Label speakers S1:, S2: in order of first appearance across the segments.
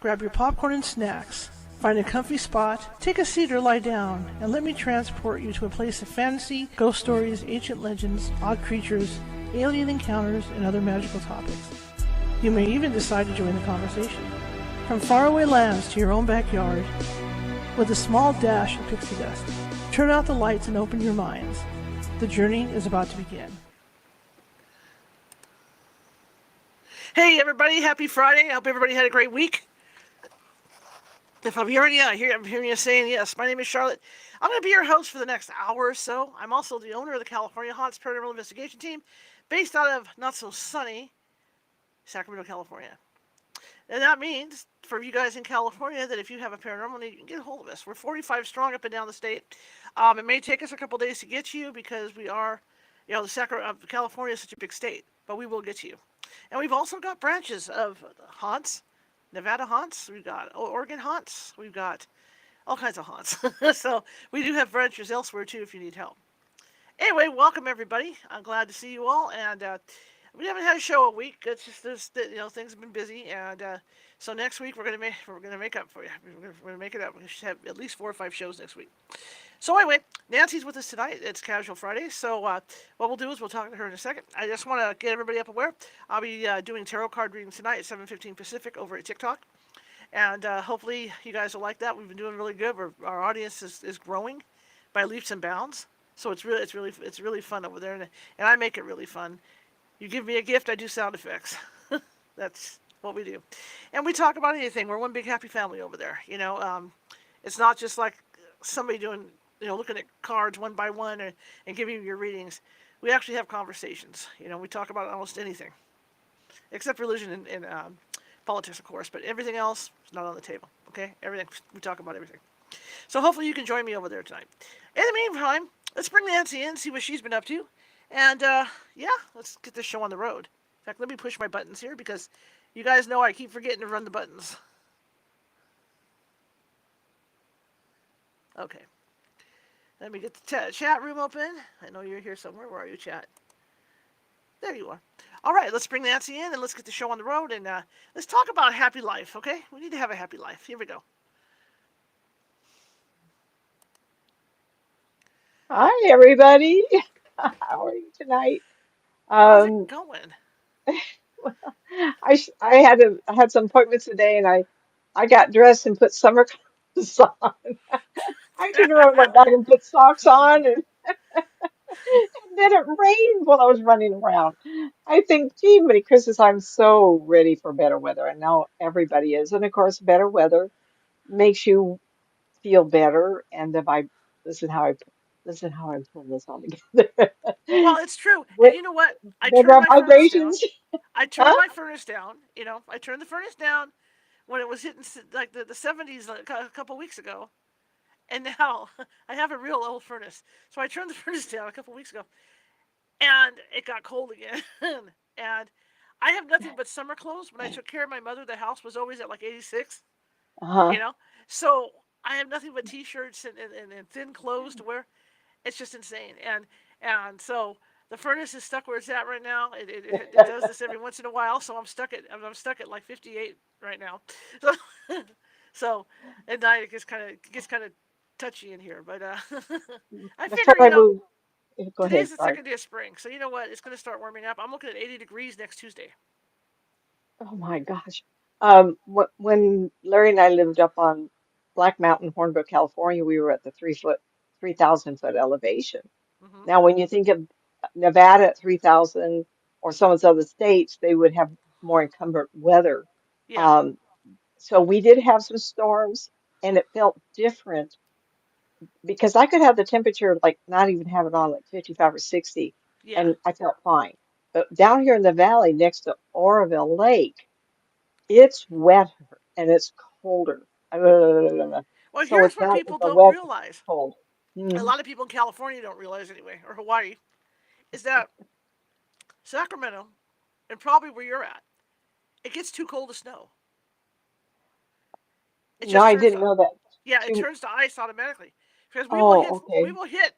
S1: Grab your popcorn and snacks. Find a comfy spot, take a seat or lie down, and let me transport you to a place of fantasy, ghost stories, ancient legends, odd creatures, alien encounters, and other magical topics. You may even decide to join the conversation. From faraway lands to your own backyard, with a small dash of pixie dust. Turn out the lights and open your minds. The journey is about to begin. Hey everybody, happy Friday. I hope everybody had a great week. If I'm hearing you, I'm hearing you saying yes. My name is Charlotte. I'm going to be your host for the next hour or so. I'm also the owner of the California Haunts Paranormal Investigation Team, based out of not-so-sunny Sacramento, California. And that means, for you guys in California, that if you have a paranormal need, you can get a hold of us. We're 45 strong up and down the state. It may take us a couple days to get to you because we are, California is such a big state, but we will get to you. And we've also got branches of haunts. Nevada haunts, we've got Oregon haunts, we've got all kinds of haunts. So we do have branches elsewhere too if you need help. Anyway, welcome everybody. I'm glad to see you all, and we haven't had a show a week. It's just things have been busy, and so next week we're gonna make up for you. We're gonna make it up. We should have at least 4 or 5 shows next week. So anyway, Nancy's with us tonight. It's Casual Friday. So what we'll do is we'll talk to her in a second. I just want to get everybody up aware. I'll be doing tarot card readings tonight at 7:15 Pacific over at TikTok. And hopefully you guys will like that. We've been doing really good. Our audience is growing by leaps and bounds. So it's really fun over there. And I make it really fun. You give me a gift, I do sound effects. That's what we do. And we talk about anything. We're one big happy family over there. It's not just like somebody doing, looking at cards one by one and giving you your readings. We actually have conversations. We talk about almost anything, except religion and politics, of course. But everything else is not on the table. Okay, everything, we talk about everything. So hopefully you can join me over there tonight. In the meantime, let's bring Nancy in, see what she's been up to, and let's get this show on the road. In fact, let me push my buttons here because you guys know I keep forgetting to run the buttons. Okay. Let me get the chat room open. I know you're here somewhere. Where are you, chat? There you are. All right, let's bring Nancy in and let's get the show on the road and let's talk about happy life, okay? We need to have a happy life. Here we go.
S2: Hi, everybody. How are you tonight?
S1: How's it
S2: Um,
S1: going?
S2: well, I had some appointments today, and I got dressed and put summer clothes on. I turned around, went back and put socks on, and then it rained while I was running around. I think, gee, Merry Christmas! I'm so ready for better weather, and now everybody is. And of course, better weather makes you feel better, and the vibe. Listen how I listen how I pull this all together.
S1: Well, it's true. And
S2: With
S1: you know what? I turned
S2: better
S1: my furnace down.
S2: vibrations.
S1: I turned my furnace down. I turned the furnace down when it was hitting like the 70s like a couple weeks ago. And now I have a real old furnace. So I turned the furnace down a couple weeks ago. And it got cold again. And I have nothing but summer clothes. When I took care of my mother, the house was always at like 86,
S2: Uh-huh.
S1: you know? So I have nothing but t-shirts and thin clothes to wear. It's just insane. And so the furnace is stuck where it's at right now. It does this every once in a while. So I'm stuck at like 58 right now. So so at night it gets kind of touchy in here. But I
S2: Next time
S1: figure
S2: I move, go ahead.
S1: today's the
S2: Sorry.
S1: second day of spring. So you know what? It's going to start warming up. I'm looking at 80 degrees next Tuesday.
S2: Oh my gosh. When Larry and I lived up on Black Mountain, Hornbook, California, we were at the 3,000 foot elevation.
S1: Hmm.
S2: Now, when you think of Nevada at 3,000 or some of the other states, they would have more inclement weather.
S1: Yeah.
S2: Um, so we did have some storms, and it felt different because I could have the temperature like not even have it on like 55 or 60,
S1: Yeah.
S2: and I felt fine. But down here in the valley next to Oroville Lake, it's wetter and it's colder.
S1: Well,
S2: So
S1: here's
S2: it's
S1: what
S2: not
S1: people
S2: just the
S1: don't
S2: wet, it's
S1: realize.
S2: cold.
S1: A
S2: Mm.
S1: lot of people in California don't realize anyway, or Hawaii, is that Sacramento, and probably where you're at, it gets too cold to snow. It
S2: No,
S1: just
S2: I
S1: turns
S2: didn't
S1: to
S2: know that.
S1: Yeah, it
S2: Too.
S1: turns to ice automatically because
S2: Oh,
S1: we
S2: okay.
S1: will hit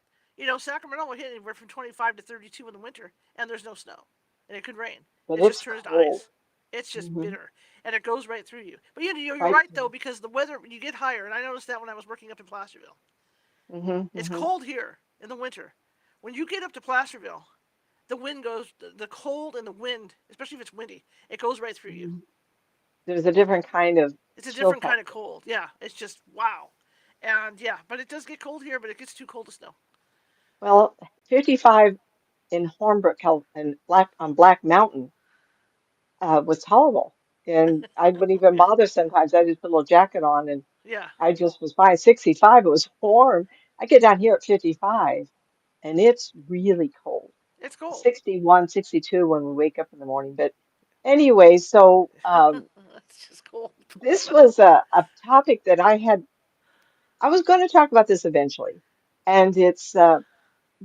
S1: Sacramento will hit anywhere from 25 to 32 in the winter, and there's no snow, and it could rain.
S2: But
S1: It just
S2: it's
S1: turns to
S2: cold.
S1: ice. It's just
S2: Hmm.
S1: bitter, and it goes right through you. But you're
S2: Right.
S1: right though, because the weather when you get higher, and I noticed that when I was working up in Placerville,
S2: Hmm.
S1: it's
S2: Hmm.
S1: cold here in the winter. When you get up to Placerville, the wind goes, the cold and the wind, especially if it's windy, it goes right through you.
S2: Hmm. There's a different kind of
S1: It's a
S2: chill
S1: different kind of
S2: factor.
S1: cold. Yeah, it's just wow. And yeah, but it does get cold here, but it gets too cold to snow.
S2: Well, 55 in Hornbrook, and Black Mountain was tolerable. And I wouldn't even
S1: Yeah,
S2: bother sometimes. I just put a little jacket on and
S1: yeah,
S2: I just was fine. 65, it was warm. I get down here at 55 and it's really cold.
S1: it's cold.
S2: 61, 62 when we wake up in the morning. But anyway, so
S1: It's just cold.
S2: this was a topic that I was going to talk about this eventually. And it's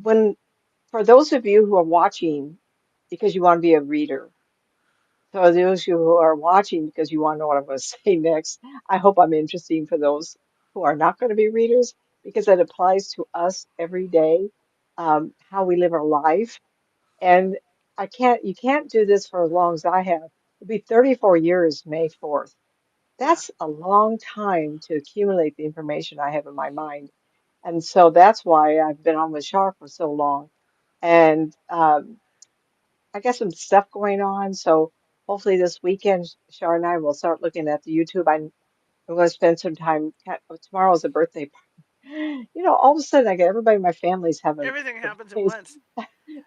S2: when, for those of you who are watching because you want to be a reader, so those of you who are watching because you want to know what I'm going to say next, I hope I'm interesting for those who are not going to be readers because it applies to us every day, how we live our life. And you can't do this for as long as I have. It'll be 34 years, May 4th.
S1: Yeah,
S2: That's a long time to accumulate the information I have in my mind. And so that's why I've been on with Shar for so long. And I got some stuff going on. So hopefully this weekend, Shar and I will start looking at the YouTube. I'm going to spend some time. Tomorrow's a birthday party. You know, all of a sudden I get everybody in my family's having
S1: everything happens at
S2: birthdays.
S1: once.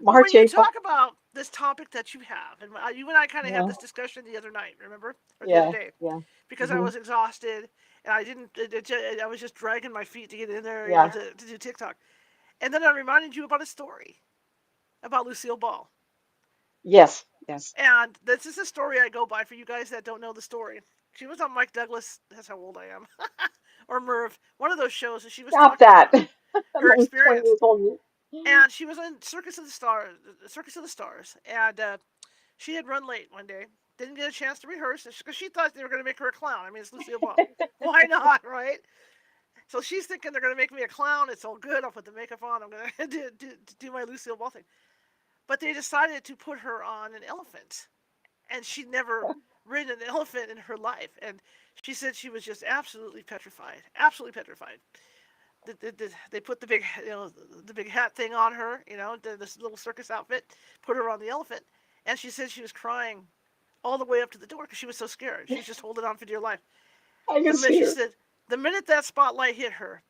S1: Well, when
S2: March,
S1: you
S2: April.
S1: talk about this topic that you have, and you and I kind of had
S2: Yeah,
S1: this discussion the other night, remember, or the other
S2: yeah,
S1: day,
S2: yeah.
S1: because I
S2: Hmm.
S1: was exhausted and I didn't. I was just dragging my feet to get in there,
S2: Yeah.
S1: to do TikTok. And then I reminded you about a story about Lucille Ball.
S2: Yes, yes.
S1: And this is a story I go by for you guys that don't know the story. She was on Mike Douglas, that's how old I am, or Merv, one of those shows, and she was
S2: Stop
S1: talking
S2: that.
S1: about
S2: I'm
S1: her
S2: only 20
S1: experience.
S2: years old.
S1: And she was in Circus of the Stars, and she had run late one day, didn't get a chance to rehearse because she thought they were going to make her a clown. I mean, it's Lucille Ball. Why not, right? So she's thinking they're going to make me a clown. It's all good. I'll put the makeup on. I'm going to do my Lucille Ball thing. But they decided to put her on an elephant, and she'd never ridden an elephant in her life. And she said she was just absolutely petrified, absolutely petrified. They put the big, the big hat thing on her, this little circus outfit, put her on the elephant, and she said she was crying all the way up to the door because she was so scared. She was just holding on for dear life.
S2: I can see
S1: She
S2: her.
S1: said the minute that spotlight hit her,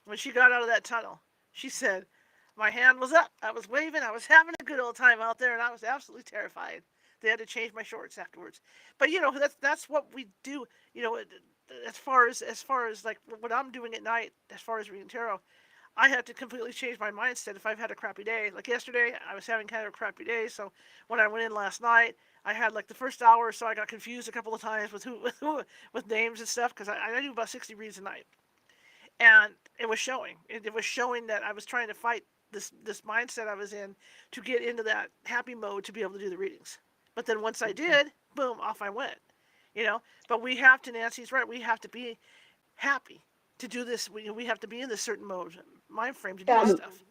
S1: when she got out of that tunnel, she said, my hand was up. I was waving. I was having a good old time out there, and I was absolutely terrified. They had to change my shorts afterwards. But that's what we do. As far as like what I'm doing at night, as far as reading tarot, I had to completely change my mindset if I've had a crappy day. Like yesterday, I was having kind of a crappy day, so when I went in last night, I had like the first hour or so I got confused a couple of times with with names and stuff because I do about 60 reads a night, and it was showing. It was showing that I was trying to fight this mindset I was in to get into that happy mode to be able to do the readings. But then once I did, boom, off I went. You know, but we have to. Nancy's right. We have to be happy to do this. We have to be in this certain mode, mind frame to do this
S2: Um,
S1: stuff.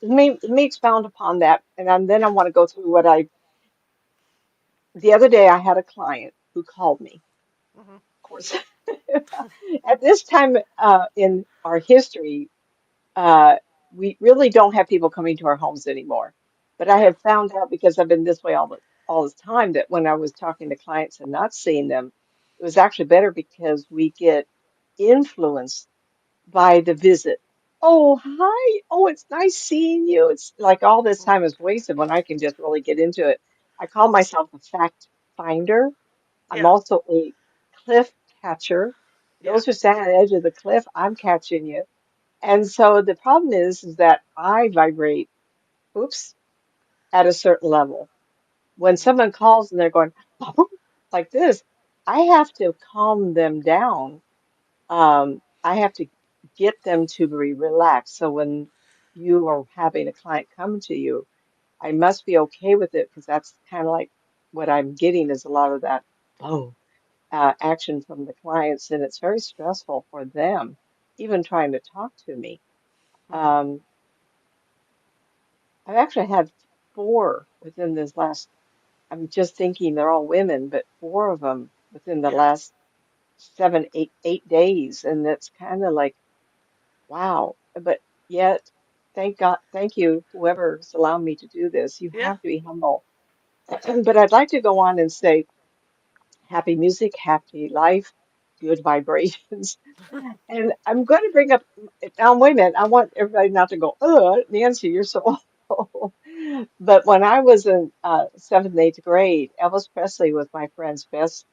S2: let me expound upon that. And then I
S1: Yeah.
S2: want to go through the other day I had a client who called me,
S1: Hmm.
S2: of course. At this time in our history, uh, we really don't have people coming to our homes anymore. But I
S1: Yeah.
S2: have found out because I've been this way all this time that when I was talking to clients and not seeing them, it was actually better because we get influenced by the visit. Oh, hi. Oh, it's nice seeing you. It's like all this
S1: Hmm.
S2: time is wasted when I can just really get into it. I call myself a fact finder. I'm
S1: Yeah.
S2: also a cliff catcher.
S1: Yeah.
S2: Those who stand on the edge of the cliff, I'm catching you. And so the problem is that I vibrate, oops, at a certain level. When
S1: Hmm.
S2: someone calls and they're going like this, I have to calm them down. I have to get them to be relaxed. So when you are having a client come to you, I must be okay with it because that's kind of like what I'm getting is a lot of that boom action from the clients, and it's very stressful for them, even trying to talk to me.
S1: Hmm.
S2: Um, I've actually had four within this last. I'm just thinking they're all women, but four of them within the
S1: Yeah.
S2: last 8 days, and it's kind of like wow. But yet, thank God, thank you, whoever's allowed me to do this. You
S1: Yeah.
S2: have to be humble. But I'd like to go on and say happy music, happy life, good vibrations. And I'm going to bring up now, wait a minute. I want everybody not to go, Nancy, you're so old. But when I was in seventh and eighth grade, Elvis Presley was my friend's best.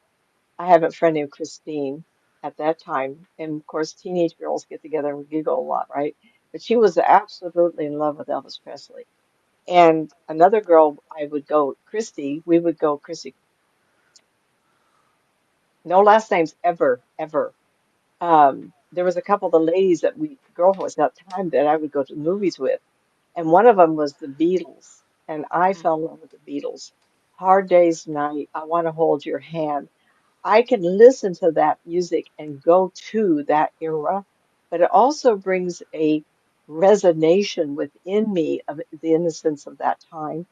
S2: I have a friend named Christine at that time. And of course, teenage girls get together and we giggle a lot, right? But she was absolutely in love with Elvis Presley. And another girl, I would go, Christy, we would go, Christy, no last names ever, ever. There was a couple of the ladies that girlfriends at that time that I would go to the movies with, and one of them was the Beatles, and I
S1: Mhm.
S2: fell in love with the Beatles. Hard Day's Night, I Want to Hold Your Hand. I can listen to that music and go to that era, but it also brings a resonation within me of the innocence of that time,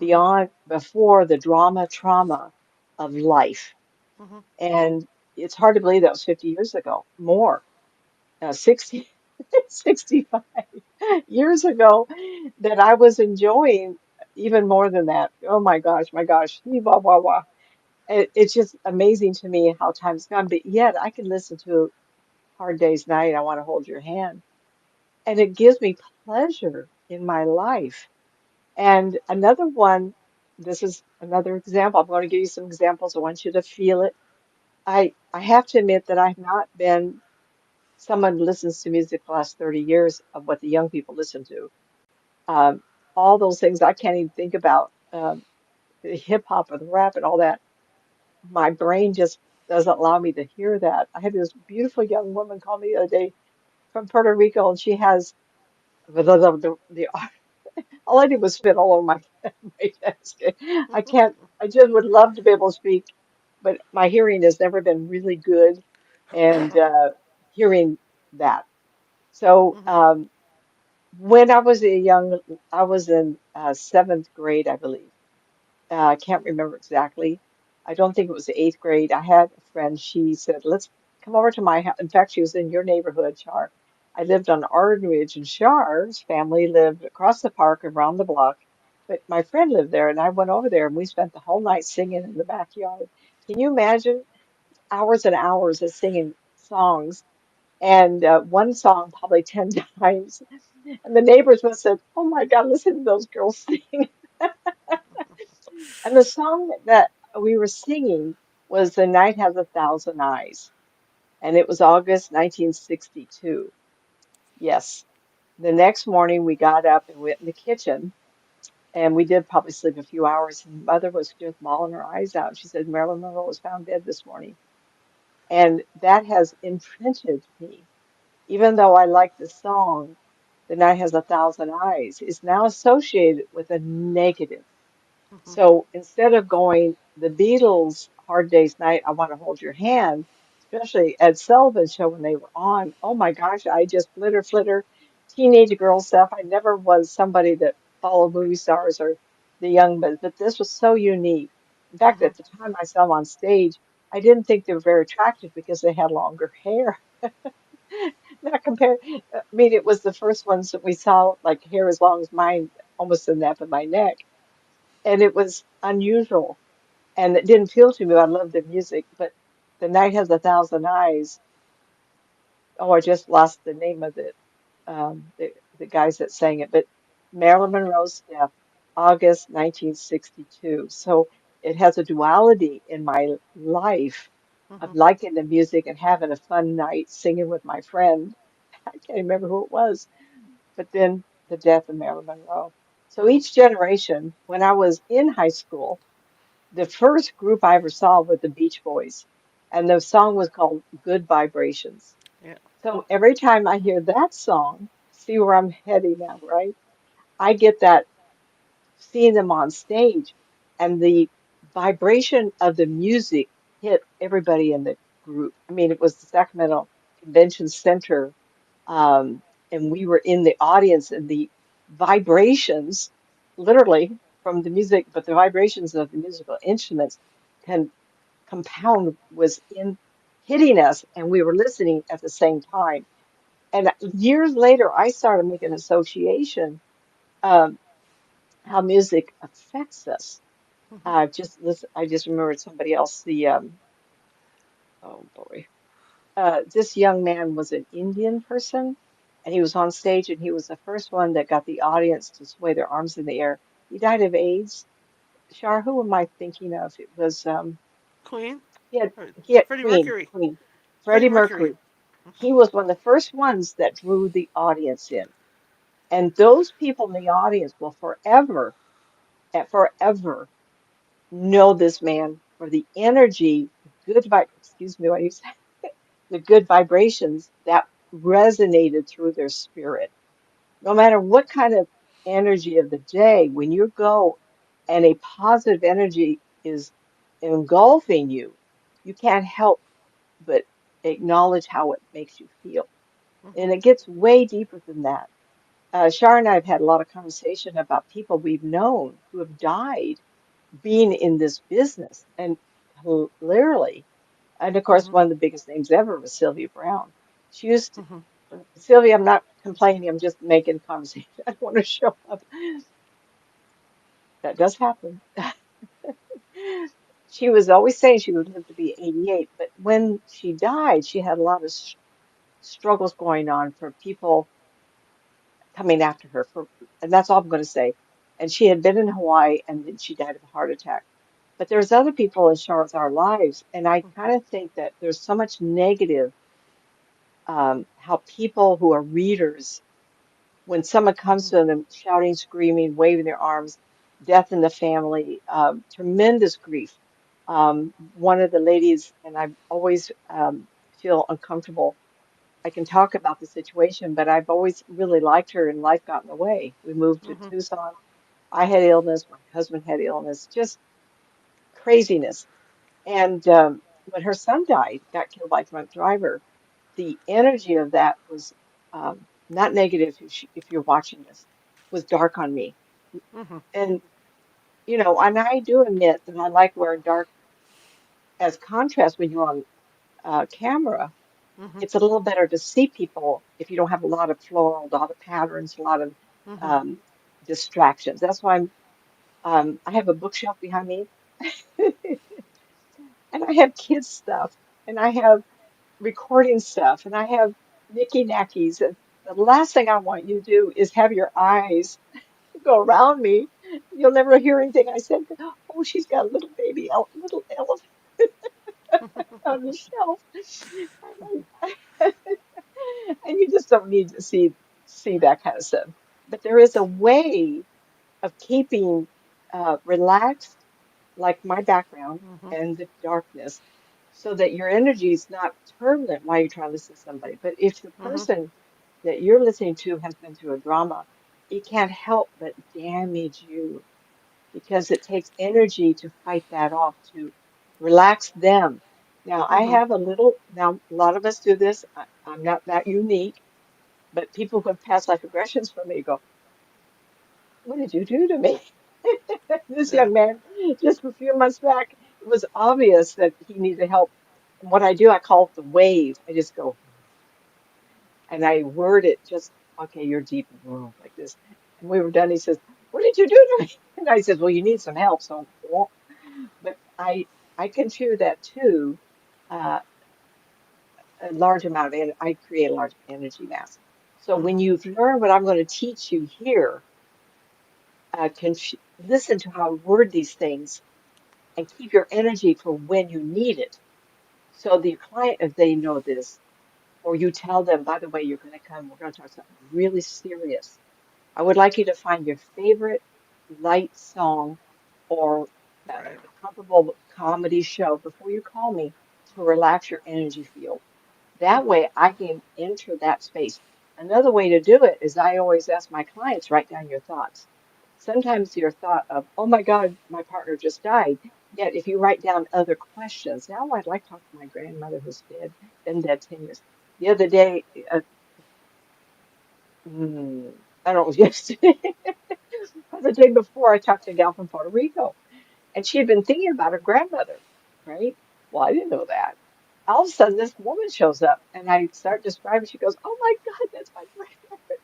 S1: Mhm.
S2: beyond before the drama trauma of life.
S1: Mhm.
S2: And it's hard to believe that was 50 years ago, more, 60, 65 years ago, that I was enjoying even more than that. Oh my gosh, wah, wah, wah. It's just amazing to me how time's gone, but yet I can listen to Hard Day's Night, I Want to Hold Your Hand, and it gives me pleasure in my life. And another one, this is another example. I'm going to give you some examples. I want you to feel it. I have to admit that I've not been someone who listens to music the last 30 years of what the young people listen to. Um, all those things I can't even think about, the hip hop or the rap and all that. My brain just doesn't allow me to hear that. I had this beautiful young woman call me the other day from Puerto Rico, and she has the all I did was spit all over my my desk. I can't. I just would love to be able to speak, but my hearing has never been really good, and hearing that. So
S1: Mhm.
S2: when I was a young, I was in seventh grade, I believe. I can't remember exactly. I don't think it was the eighth grade. I had a friend, she said, let's come over to my house. In fact, she was in your neighborhood, Char. I lived on Arden Ridge, and Char's family lived across the park around the block. But my friend lived there, and I went over there, and we spent the whole night singing in the backyard. Can you imagine hours and hours of singing songs? And one song probably 10 times. And the neighbors must have said, oh my God, listen to those girls sing. And the song that we were singing was The Night Has a Thousand Eyes. And it was August 1962. Yes. The next morning we got up and went in the kitchen and we did probably sleep a few hours. And mother was just bawling her eyes out. She said, Marilyn Monroe was found dead this morning. And that has imprinted me. Even though I like the song, The Night Has a Thousand Eyes, is now associated with a negative.
S1: Mhm.
S2: So instead of going the Beatles' Hard Day's Night, I Want to Hold Your Hand, especially Ed Sullivan's show when they were on, oh my gosh, I just flitter, teenage girl stuff. I never was somebody that followed movie stars or the young, but this was so unique. In fact,
S1: Mhm.
S2: at the time I saw them on stage, I didn't think they were very attractive because they had longer hair. Not compared, I mean, it was the first ones that we saw, like hair as long as mine, almost the nape of my neck. And it was unusual and it didn't appeal to me. I loved the music, but The Night Has a Thousand Eyes. Oh, I just lost the name of it. The guys that sang it, but Marilyn Monroe's death, August 1962. So it has a duality in my life of
S1: Mhm.
S2: liking the music and having a fun night singing with my friend. I can't remember who it was, but then the death of Marilyn Monroe. So
S1: Mhm.
S2: each generation, when I was in high school, the first group I ever saw was the Beach Boys, and the song was called Good Vibrations.
S1: Yeah.
S2: So every time I hear that song, see where I'm heading now, right? I get that seeing them on stage and the vibration of the music hit everybody in the group. I mean, it was the Sacramento Convention Center, and we were in the audience, and the vibrations, literally. from the music, but the vibrations of the musical instruments can compound was in hitting us, and we were listening at the same time. And years later, I started making an association um, how music affects us.
S1: Mhm.
S2: Just listen, I just remembered somebody else. Oh boy, this young man was an Indian person, and he was on stage, and he was the first one that got the audience to sway their arms in the air. He died of AIDS. Shar, who am I thinking of? It was
S1: Queen.
S2: he had
S1: Or
S2: he had
S1: Freddie
S2: Queen,
S1: Mercury. Freddie
S2: Freddie
S1: Mercury.
S2: Mercury. He was one of the first ones that drew the audience in. And those people in the audience will forever and forever know this man for the energy, excuse me, what you say, the good vibrations that resonated through their spirit. No matter what kind of energy of the day, when you go and a positive energy is engulfing you, you can't help but acknowledge how it makes you feel. And
S1: Mhm.
S2: it gets way deeper than that. Shar and I have had a lot of conversation about people we've known who have died being in this business. And clearly, and of course,
S1: Mhm.
S2: one of the biggest names ever was Sylvia Brown. She used to,
S1: Mhm.
S2: Sylvia, I'm not complaining, I'm just making conversation. I don't want to show up. That does happen. She was always saying she would live to be 88, but when she died, she had a lot of struggles going on for people coming after her for, and that's all I'm going to say. And she had been in Hawaii and then she died of a heart attack. But there's other people in Charlotte's our lives, and I kind of think that there's so much negative, how people who are readers, when someone comes
S1: Mhm.
S2: to them shouting, screaming, waving their arms, death in the family, tremendous grief. One of the ladies, and I always feel uncomfortable. I can talk about the situation, but I've always really liked her, and life got in the way. We moved to
S1: Mhm.
S2: Tucson. I had illness, my husband had illness, just craziness. And when her son died, got killed by a drunk driver, the energy of that was not negative if you're watching this, was dark on me.
S1: Mhm.
S2: And, you know, and I do admit that I like wearing dark as contrast when you're on camera.
S1: Mhm.
S2: It's a little better to see people if you don't have a lot of floral, a lot of patterns, a lot of
S1: Mhm.
S2: um, distractions. That's why I have a bookshelf behind me, and I have kids stuff, and I have recording stuff, and I have Nicky Nackies. And the last thing I want you to do is have your eyes go around me. You'll never hear anything I said. Oh, she's got a little baby, little elephant on the shelf. And, and you just don't need to see that kind of stuff. But there is a way of keeping relaxed, like my background
S1: Mhm.
S2: and the darkness, so that your energy is not turbulent while you're trying to listen to somebody. But if the
S1: Mhm.
S2: person that you're listening to has been through a drama, it can't help but damage you because it takes energy to fight that off, to relax them. Now, I
S1: Mhm.
S2: have a little, now a lot of us do this. I'm not that unique, but people who have past life regressions for me go, what did you do to me? This
S1: Yeah.
S2: young man, just a few months back, it was obvious that he needed help. And what I do, I call it the wave. I just go, and I word it just, okay, you're deep in the world like this. And we were done. He says, what did you do to me? And I said, well, you need some help. So, but I consider that too, uh, a large amount of, I create a large energy mass. So when
S1: Mhm.
S2: you've learned what I'm going to teach you here, listen to how I word these things and keep your energy for when you need it. So the client, if they know this, or you tell them, by the way, you're going to come, we're going to talk something really serious. I would like you to find your favorite light song or
S1: Right.
S2: a comparable comedy show before you call me to relax your energy field. That
S1: Mhm.
S2: way I can enter that space. Another way to do it is I always ask my clients, write down your thoughts. Sometimes your thought of, oh my God, my partner just died. Yet if you write down other questions, now I'd like to talk to my grandmother who's dead, been dead 10 years. The other day, I don't know, yesterday, But the day before, I talked to a gal from Puerto Rico, and she had been thinking about her grandmother, right? Well, I didn't know that. All of a sudden, this woman shows up, and I start describing. She goes, "Oh my God, that's my grandmother."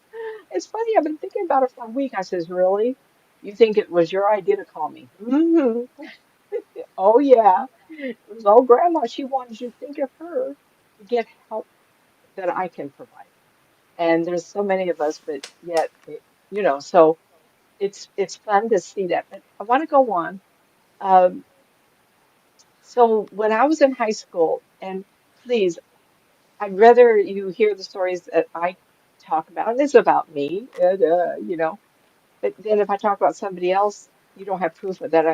S2: It's funny. I've been thinking about her for a week. I says, "Really? You think it was your idea to call me?" Oh yeah, it was old grandma. She wanted you to think of her to get help that I can provide. And there's so many of us, but yet, so it's fun to see that. But I want to go on. Um, so when I was in high school, and please, I'd rather you hear the stories that I talk about. And it's about me, But then if I talk about somebody else, you don't have proof of that.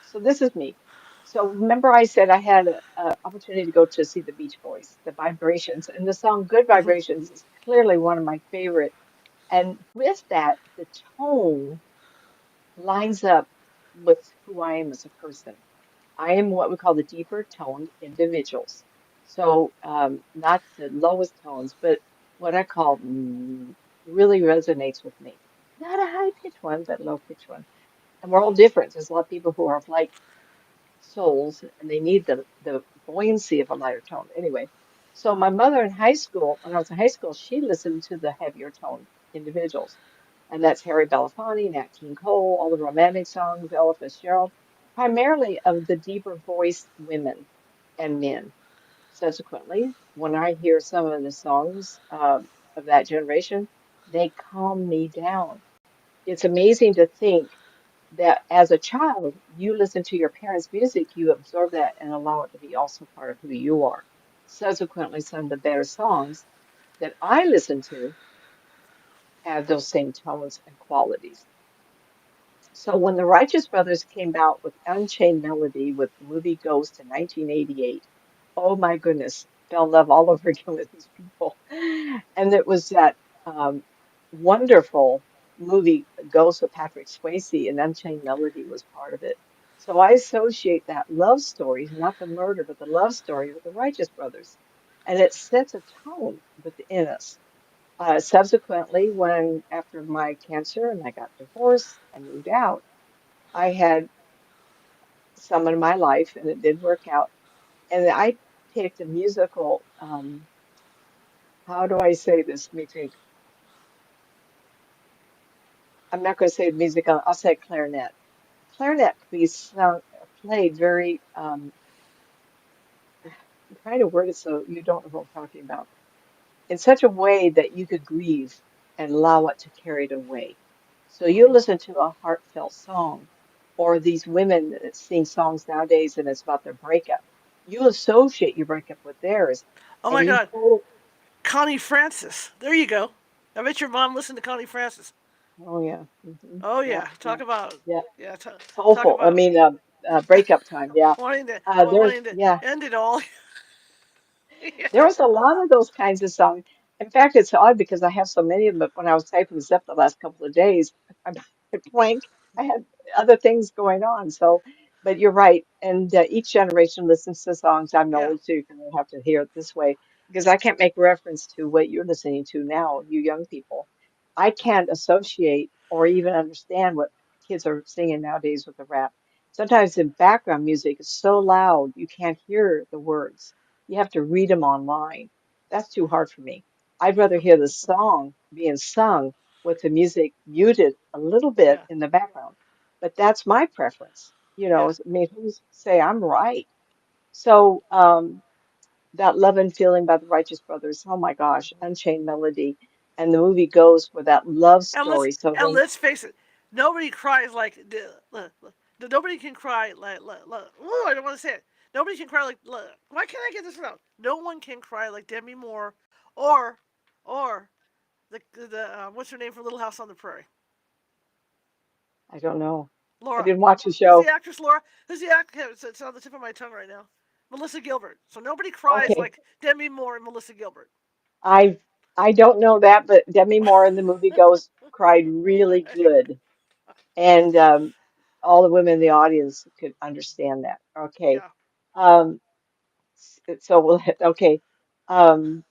S2: So this is me. So remember I said I had a opportunity to go to see the Beach Boys, the Vibrations, and the song Good
S1: Hmm.
S2: Vibrations is clearly one of my favorite. And with that, the tone lines up with who I am as a person. I am what we call the deeper toned individuals. So not the lowest tones, but what I call really resonates with me. Not a high pitched one, but low pitched one. And we're all different. There's a lot of people who are like souls and they need the buoyancy of a lighter tone. Anyway, so my mother in high school, when I was in high school, she listened to the heavier toned individuals. And that's Harry Belafonte, Nat King Cole, all the romantic songs, Ella Fitzgerald, primarily of the deeper voiced women and men. Subsequently, when I hear some of the songs of that generation, they calm me down. It's amazing to think that as a child, you listen to your parents' music, you absorb that and allow it to be also part of who you are. Subsequently, some of the better songs that I listen to have those same tones and qualities. So when the Righteous Brothers came out with Unchained Melody with the movie Ghost in 1988, oh my goodness, fell in love all over again with these people. And it was that um, wonderful movie Ghost with Patrick Swayze, and Unchained Melody was part of it. So I associate that love story, not the murder, but the love story with the Righteous Brothers. And it sets a tone within us. Subsequently, when after my cancer and I got divorced and moved out, I had someone in my life and it did work out. And I picked a musical, how do I say this? Let me think. I'm not going to say musical, I'll say clarinet. Clarinet can be played very, I'm trying to word it so you don't know what I'm talking about, in such a way that you could grieve and allow it to carry it away. So you
S1: Hmm.
S2: listen to a heartfelt song, or these women that sing songs nowadays and it's about their breakup. You associate your breakup with theirs,
S1: Oh
S2: and
S1: my
S2: you
S1: God,
S2: pull.
S1: Connie Francis. There you go. I bet your mom listened to Connie Francis.
S2: Oh yeah,
S1: Oh
S2: yeah,
S1: yeah,
S2: yeah,
S1: talk about
S2: yeah.
S1: yeah, talk
S2: Soulful. I
S1: about
S2: mean, breakup time. Yeah.
S1: wanting to
S2: Yeah.
S1: end it all.
S2: There
S1: Yeah,
S2: was a lot of those kinds of songs. In fact, it's odd because I have so many of them, but when I was typing this up the last couple of days, I'm blank. I had other things going on. So, but you're right. And each generation listens to songs. I'm
S1: yeah,
S2: old, so you're going to have to hear it this way because I can't make reference to what you're listening to now, you young people. I can't associate or even understand what kids are singing nowadays with the rap. Sometimes the background music is so loud you can't hear the words. You have to read them online. That's too hard for me. I'd rather hear the song being sung with the music muted a little bit
S1: yeah,
S2: in the background. But that's my preference.
S1: yeah.
S2: I mean, who's say I'm right? So that Love and Feeling by the Righteous Brothers, oh my gosh, Unchained Melody. And the movie goes for that love
S1: And let's
S2: story. So
S1: and
S2: when
S1: let's face it, nobody cries like nobody can cry ooh, I don't want to say it. Nobody can cry like why can't I get this out? No one can cry like Demi Moore or or the what's her name from Little House on the Prairie?
S2: I don't know. I
S1: Laura.
S2: didn't watch the
S1: Who's the
S2: show.
S1: actress Laura? Who's the actress? It's on the tip of my tongue right now. Melissa Gilbert. So nobody cries
S2: Okay.
S1: like Demi Moore and Melissa Gilbert.
S2: I I don't know that, but Demi Moore in the movie Ghost cried really good. And all the women in the audience could understand that. Okay.
S1: Yeah.
S2: Um, so we'll hit, okay. Um,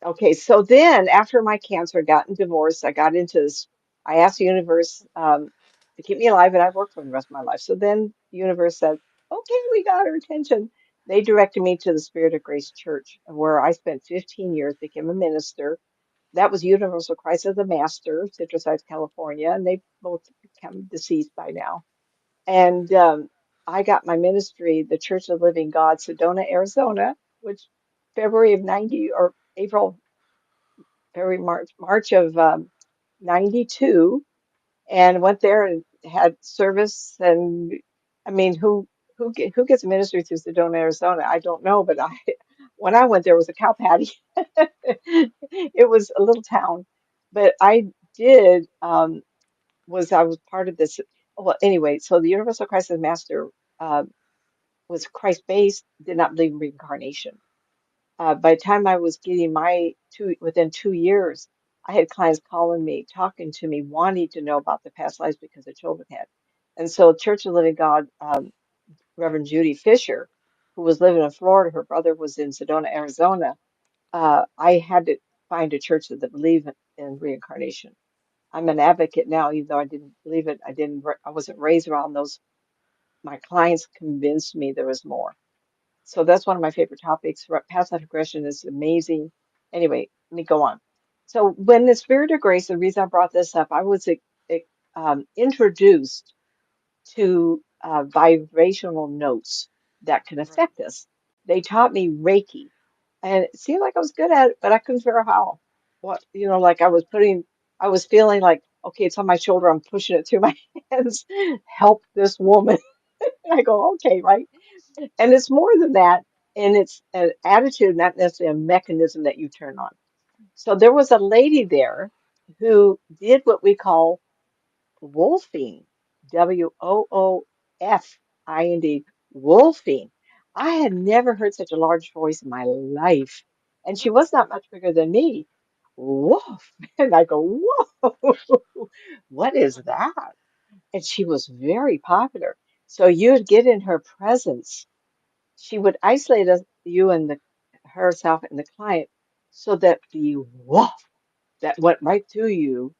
S2: okay. So then after my cancer, I gotten divorced, I got into this. I asked the universe to keep me alive, and I'd work for the rest of my life. So then the universe said, "Okay, we got her attention." They directed me to the Spirit of Grace Church, where I spent 15 years, became a minister. That was Universal Christ of the Master, Citrus Heights, California, and they both become deceased by now. And I got my ministry, the Church of the Living God, Sedona, Arizona, which February of 90 or April, February, March of 92, and went there and had service. And I mean, who gets ministry through Sedona, Arizona? I don't know, but I when I went there was a cow patty. It was a little town, but I did I was part of this. Well, anyway, so the Universal Christ of Master uh, was Christ based, did not believe in reincarnation. By the time I was getting within 2 years, I had clients calling me, talking to me, wanting to know about the past lives because their children had. And so, Church of the Living God, Reverend Judy Fisher, who was living in Florida, her brother was in Sedona, Arizona. I had to find a church that believed in reincarnation. I'm an advocate now, even though I didn't believe it. I wasn't raised around those. My clients convinced me there was more. So that's one of my favorite topics. Past life regression is amazing. Anyway, let me go on. So when the Spirit of Grace, the reason I brought this up, I was introduced to vibrational notes that can
S1: Right.
S2: affect us. They taught me Reiki, and it seemed like I was good at it, but I couldn't figure out how. What, like I was feeling like, okay, it's on my shoulder. I'm pushing it through my hands. Help this woman. And I go, okay, right. And it's more than that, and it's an attitude, not necessarily a mechanism that you turn on. So there was a lady there who did what we call wolfing, Woofing, wolfing. I had never heard such a large voice in my life, and she was not much bigger than me. Woof! And I go, whoa, what is that? And she was very popular. So you'd get in her presence, she would isolate you and herself and the client so that the woof that went right through you.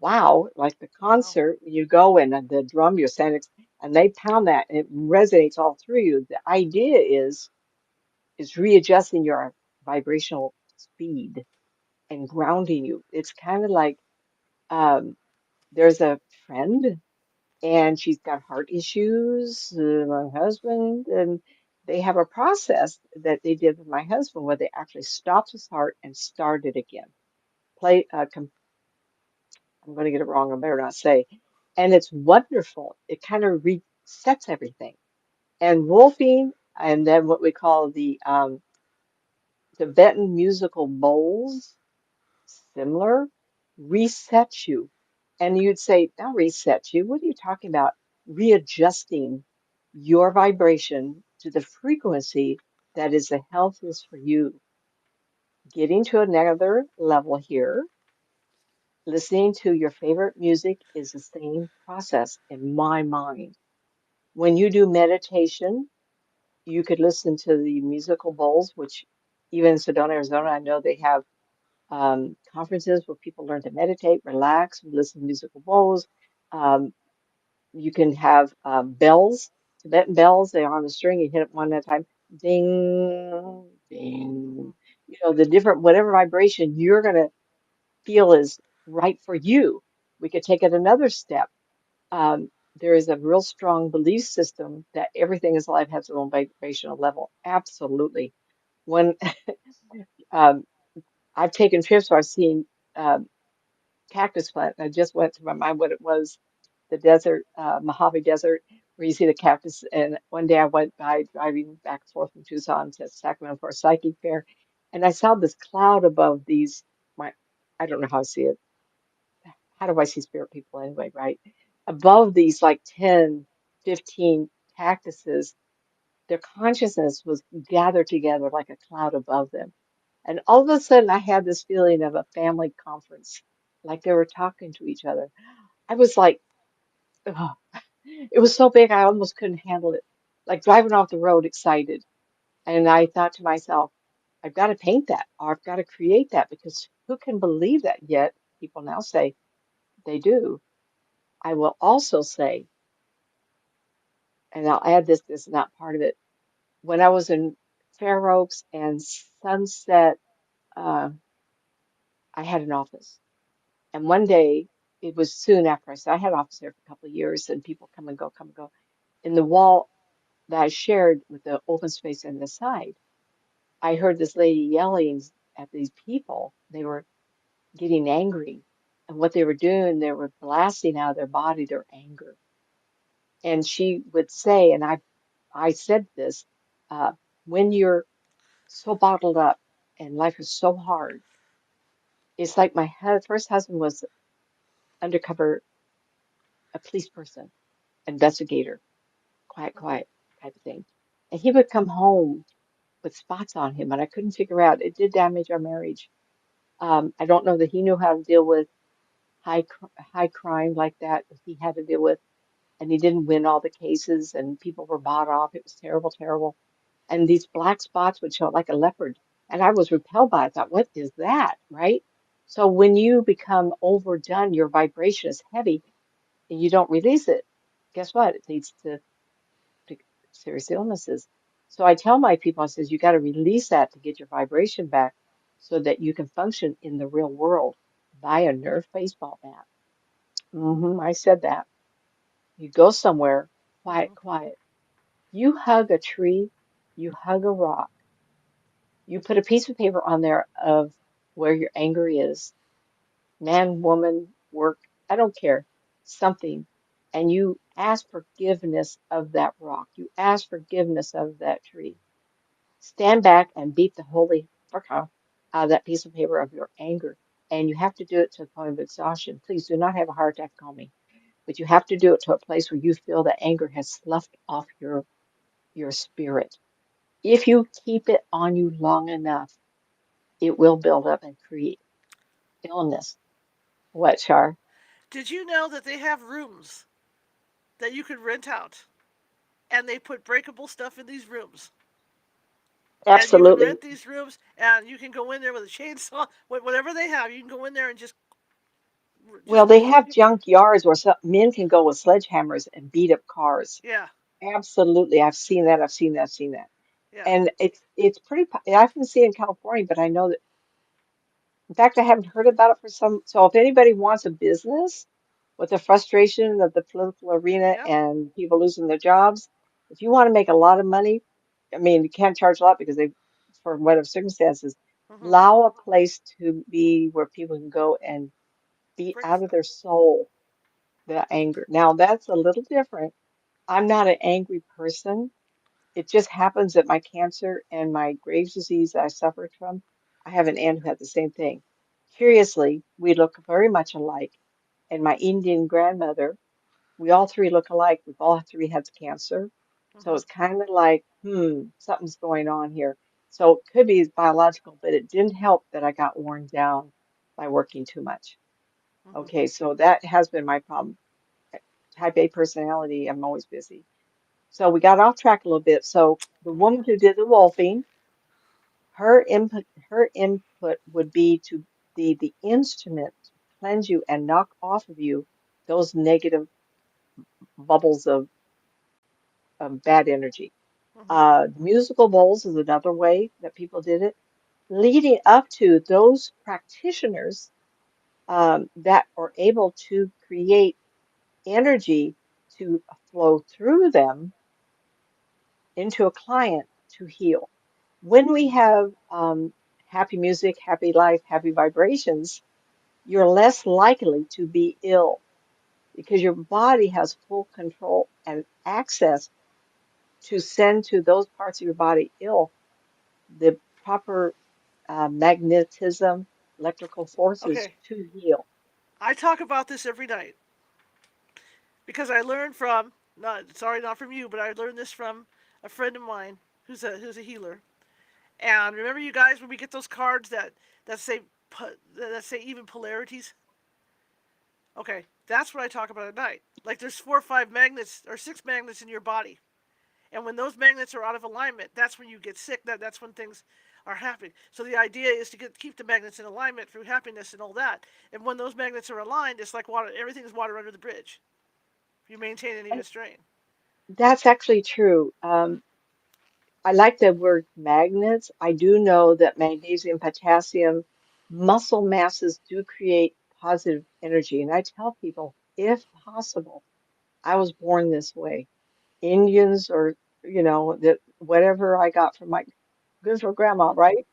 S2: Wow, like the
S1: Wow.
S2: concert, you go in and the drum, you're standing, and they pound that, and it resonates all through you. The idea is readjusting your vibrational speed and grounding you. It's kind of like there's a friend and she's got heart issues, my husband, and they have a process that they did with my husband where they actually stopped his heart and started again. Play, I'm going to get it wrong, I better not say. And it's wonderful. It kind of resets everything. And wolfing, and then what we call the Tibetan musical bowls, similar, resets you. And you'd say, not reset you. What are you talking about? Readjusting your vibration to the frequency that is the healthiest for you. Getting to another level here, listening to your favorite music is the same process in my mind. When you do meditation, you could listen to the musical bowls, which even in Sedona, Arizona, I know they have conferences where people learn to meditate, relax, listen to musical bowls. Um, you can have bells, Tibetan bells. They're on the string. You hit it one at a time. Ding, ding. The different, whatever vibration you're going to feel is right for you. We could take it another step. There is a real strong belief system that everything is alive has its own vibrational level. Absolutely. When um, I've taken trips where I've seen um, cactus plant. I just went to my mind what it was, the desert, Mojave Desert, where you see the cactus. And one day I went by driving back and forth from Tucson to Sacramento for a psychic fair, and I saw this cloud above these. My, I don't know how I see it. How do I see spirit people anyway, right? Above these like 10, 15 cactuses, their consciousness was gathered together like a cloud above them. And all of a sudden, I had this feeling of a family conference, like they were talking to each other. I was like, ugh. It was so big, I almost couldn't handle it. Like driving off the road excited. And I thought to myself, I've got to paint that or I've got to create that because who can believe that yet? People now say they do. I will also say, and I'll add this, this is not part of it. When I was in Fair Oaks and Sunset, uh, I had an office. And one day, it was soon after I had office there for a couple of years, and people come and go, come and go. In the wall that I shared with the open space on the side, I heard this lady yelling at these people. They were getting angry. And what they were doing, they were blasting out of their body their anger. And she would say, and I said this, uh, when you're so bottled up and life is so hard, it's like my first husband was undercover, a police person, investigator, quiet, quiet type of thing. And he would come home with spots on him, and I couldn't figure out. It did damage our marriage. I don't know that he knew how to deal with high crime like that he had to deal with, and he didn't win all the cases, and people were bought off. It was terrible, terrible. And these black spots would show up like a leopard, and I was repelled by it. I thought, what is that, right? So when you become overdone, your vibration is heavy, and you don't release it. Guess what? It leads to serious illnesses. So I tell my people, I says, you got to release that to get your vibration back so that you can function in the real world. Buy a Nerf baseball bat. I said that. You go somewhere, quiet,
S1: Mm-hmm.
S2: quiet. You hug a tree, you hug a rock, you put a piece of paper on there of where your anger is, man, woman, work, I don't care, something. And you ask forgiveness of that rock. You ask forgiveness of that tree. Stand back and beat the holy fuck out of that piece of paper of your anger. And you have to do it to the point of exhaustion. Please do not have a heart attack, call me. But you have to do it to a place where you feel the anger has sloughed off your spirit. If you keep it on you long enough, it will build up and create illness. What, Char?
S1: Did you know that they have rooms that you could rent out, and they put breakable stuff in these rooms? And you can
S2: Absolutely.
S1: rent these rooms, and you can go in there with a chainsaw, whatever they have. You can go in there and
S2: Well,
S1: just
S2: they have junk yards where some men can go with sledgehammers and beat up cars.
S1: yeah,
S2: Absolutely. I've seen that. I've seen that. I've seen that.
S1: yeah,
S2: And it's pretty, I haven't seen it in California, but I know that, in fact, I haven't heard about it for some. So if anybody wants a business with the frustration of the political arena
S1: yep,
S2: and people losing their jobs, if you want to make a lot of money, I mean, you can't charge a lot because they, for whatever circumstances,
S1: mm-hmm.
S2: allow a place to be where people can go and beat
S1: Break
S2: out of
S1: stuff.
S2: their soul the anger. Now, that's a little different. I'm not an angry person. It just happens that my cancer and my Graves' disease that I suffered from, I have an aunt who had the same thing. Curiously, we look very much alike. And my Indian grandmother, we all three look alike. We've all three had cancer. So
S1: Mm-hmm.
S2: it's kind of like, something's going on here. So it could be biological, but it didn't help that I got worn down by working too much.
S1: Mm-hmm.
S2: Okay, so that has been my problem. Type A personality, I'm always busy. So we got off track a little bit. So the woman who did the wolfing, her input would be to be the instrument to cleanse you and knock off of you those negative bubbles of bad energy.
S1: Mm-hmm.
S2: Musical bowls is another way that people did it, leading up to those practitioners that are able to create energy to flow through them into a client to heal. When we have happy music, happy life, happy vibrations, you're less likely to be ill because your body has full control and access to send to those parts of your body ill the proper magnetism, electrical forces
S1: Okay,
S2: to heal.
S1: I talk about this every night because I learned from not from you, but I learned this from a friend of mine who's a healer. And remember, you guys, when we get those cards that say even polarities. Okay, that's what I talk about at night. Like there's 4 or 5 magnets or 6 magnets in your body, and when those magnets are out of alignment, that's when you get sick. That's when things are happy. So the idea is to keep the magnets in alignment through happiness and all that. And when those magnets are aligned, it's like water. Everything is water under the bridge. If you maintain an
S2: And
S1: even strain.
S2: that's actually true. I like the word magnets. I do know that magnesium, potassium, muscle masses do create positive energy. And I tell people, if possible, I was born this way. Indians or, that whatever I got from my good for grandma, right?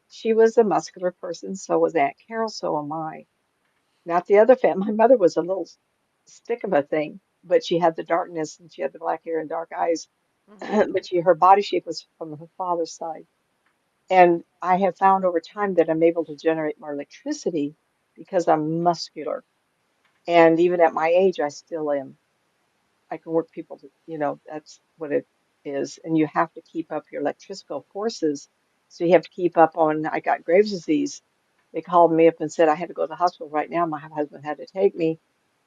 S2: She was a muscular person, so was Aunt Carol, so am I. Not the other family. My mother was a little stick of a thing, but she had the darkness and she had the black hair and dark eyes.
S1: Mm-hmm.
S2: But her body shape was from her father's side. And I have found over time that I'm able to generate more electricity because I'm muscular. And even at my age, I still am. I can work people to, that's what it is. And you have to keep up your electrical forces. So you have to keep up on, I got Graves' disease. They called me up and said I had to go to the hospital right now. My husband had to take me.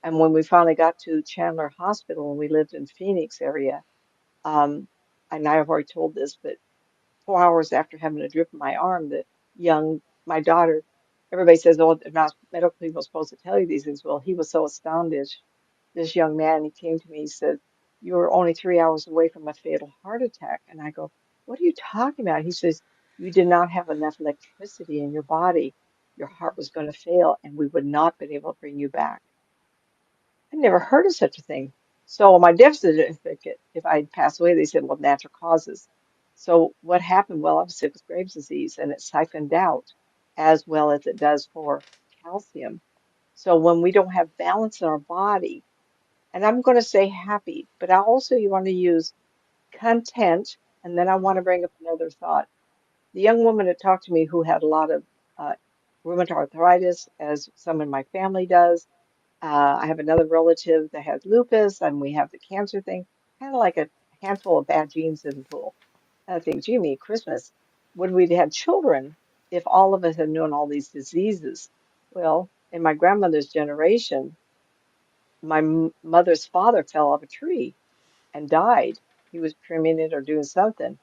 S2: And when we finally got to Chandler Hospital and we lived in Phoenix area, um, and I've already told this, but 4 hours after having a drip in my arm, my daughter, everybody says, oh, they're not medical people supposed to tell you these things. Well, he was so astounded. This young man, he came to me, he said, you were only 3 hours away from a fatal heart attack. And I go, what are you talking about? He says, you did not have enough electricity in your body. Your heart was going to fail and we would not been able to bring you back. I never heard of such a thing. So on my death certificate, if I'd passed away, they said, well, natural causes. So what happened? Well, I was sick with Graves' disease and it siphoned out as well as it does for calcium. So when we don't have balance in our body, and I'm going to say happy, but I also you want to use content. And then I want
S1: Mm-hmm.
S2: to bring up another thought. The young woman that talked to me who had a lot of rheumatoid arthritis, as some in my family does, I have another relative that has lupus, and we have the cancer thing. Kind of like a handful of bad genes in the pool. And I think, gee, me, Christmas, would we have children if all of us had known all these diseases? Well, in my grandmother's generation, my mother's father fell off a tree and died. He was cremated or doing something.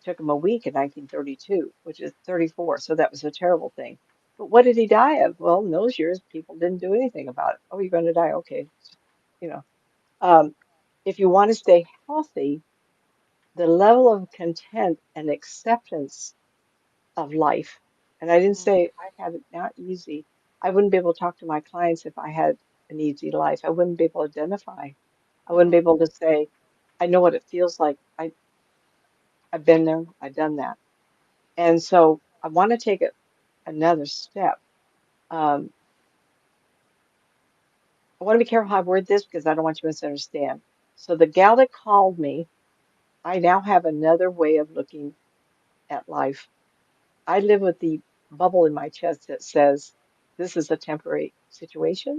S2: Took him a week in 1932, which is 34. So that was a terrible thing. But what did he die of? Well, in those years, people didn't do anything about it. Oh, you're going to die. Okay. You know, um, if you want to stay healthy, the level of content and acceptance of life, and I didn't
S1: Mm-hmm.
S2: say I had it not easy. I wouldn't be able to talk to my clients if I had an easy life. I wouldn't be able to identify. I wouldn't be
S1: Mm-hmm.
S2: able to say, I know what it feels like. I've been there, I've done that. And so I want to take it another step. Um, I want to be careful how I word this because I don't want you to misunderstand. So the gal that called me, I now have another way of looking at life. I live with the bubble in my chest that says this is a temporary situation.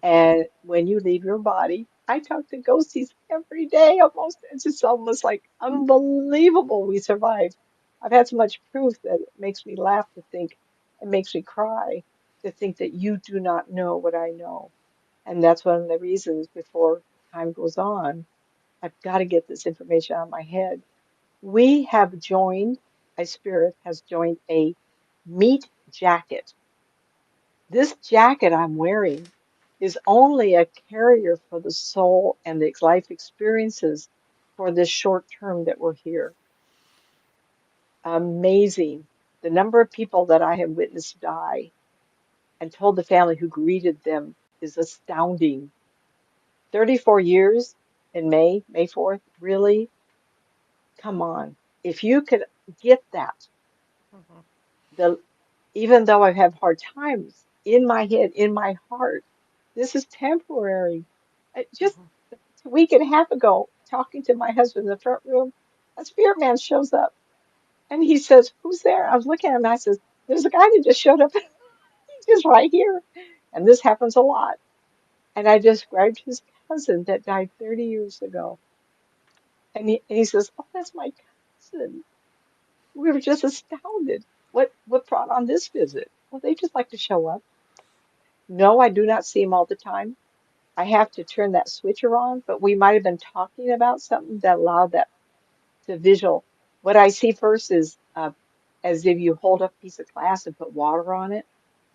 S2: And when you leave your body, I talk to ghosties every day almost. It's just almost like unbelievable we survived. I've had so much proof that it makes me laugh to think, it makes me cry to think that you do not know what I know. And that's one of the reasons before time goes on, I've got to get this information out of my head. We have joined, a spirit has joined a meat jacket. This jacket I'm wearing is only a carrier for the soul and the life experiences for this short term that we're here. Amazing. The number of people that I have witnessed die and told the family who greeted them is astounding. 34 years in May 4th, really? Come on. If you could get that,
S1: Mm-hmm.
S2: the even though I've had hard times in my head, in my heart, this is temporary. Just
S1: Mm-hmm.
S2: a week and a half ago, talking to my husband in the front room, a spirit man shows up and he says, who's there? I was looking at him and I says, there's a guy that just showed up. He's just right here. And this happens a lot. And I described his cousin that died 30 years ago. And he says, oh, that's my cousin. We were just astounded. What brought on this visit? Well, they just like to show up. No, I do not see him all the time. I have to turn that switcher on, but we might have been talking about something that allowed that to visual. What I see first is as if you hold up a piece of glass and put water on it,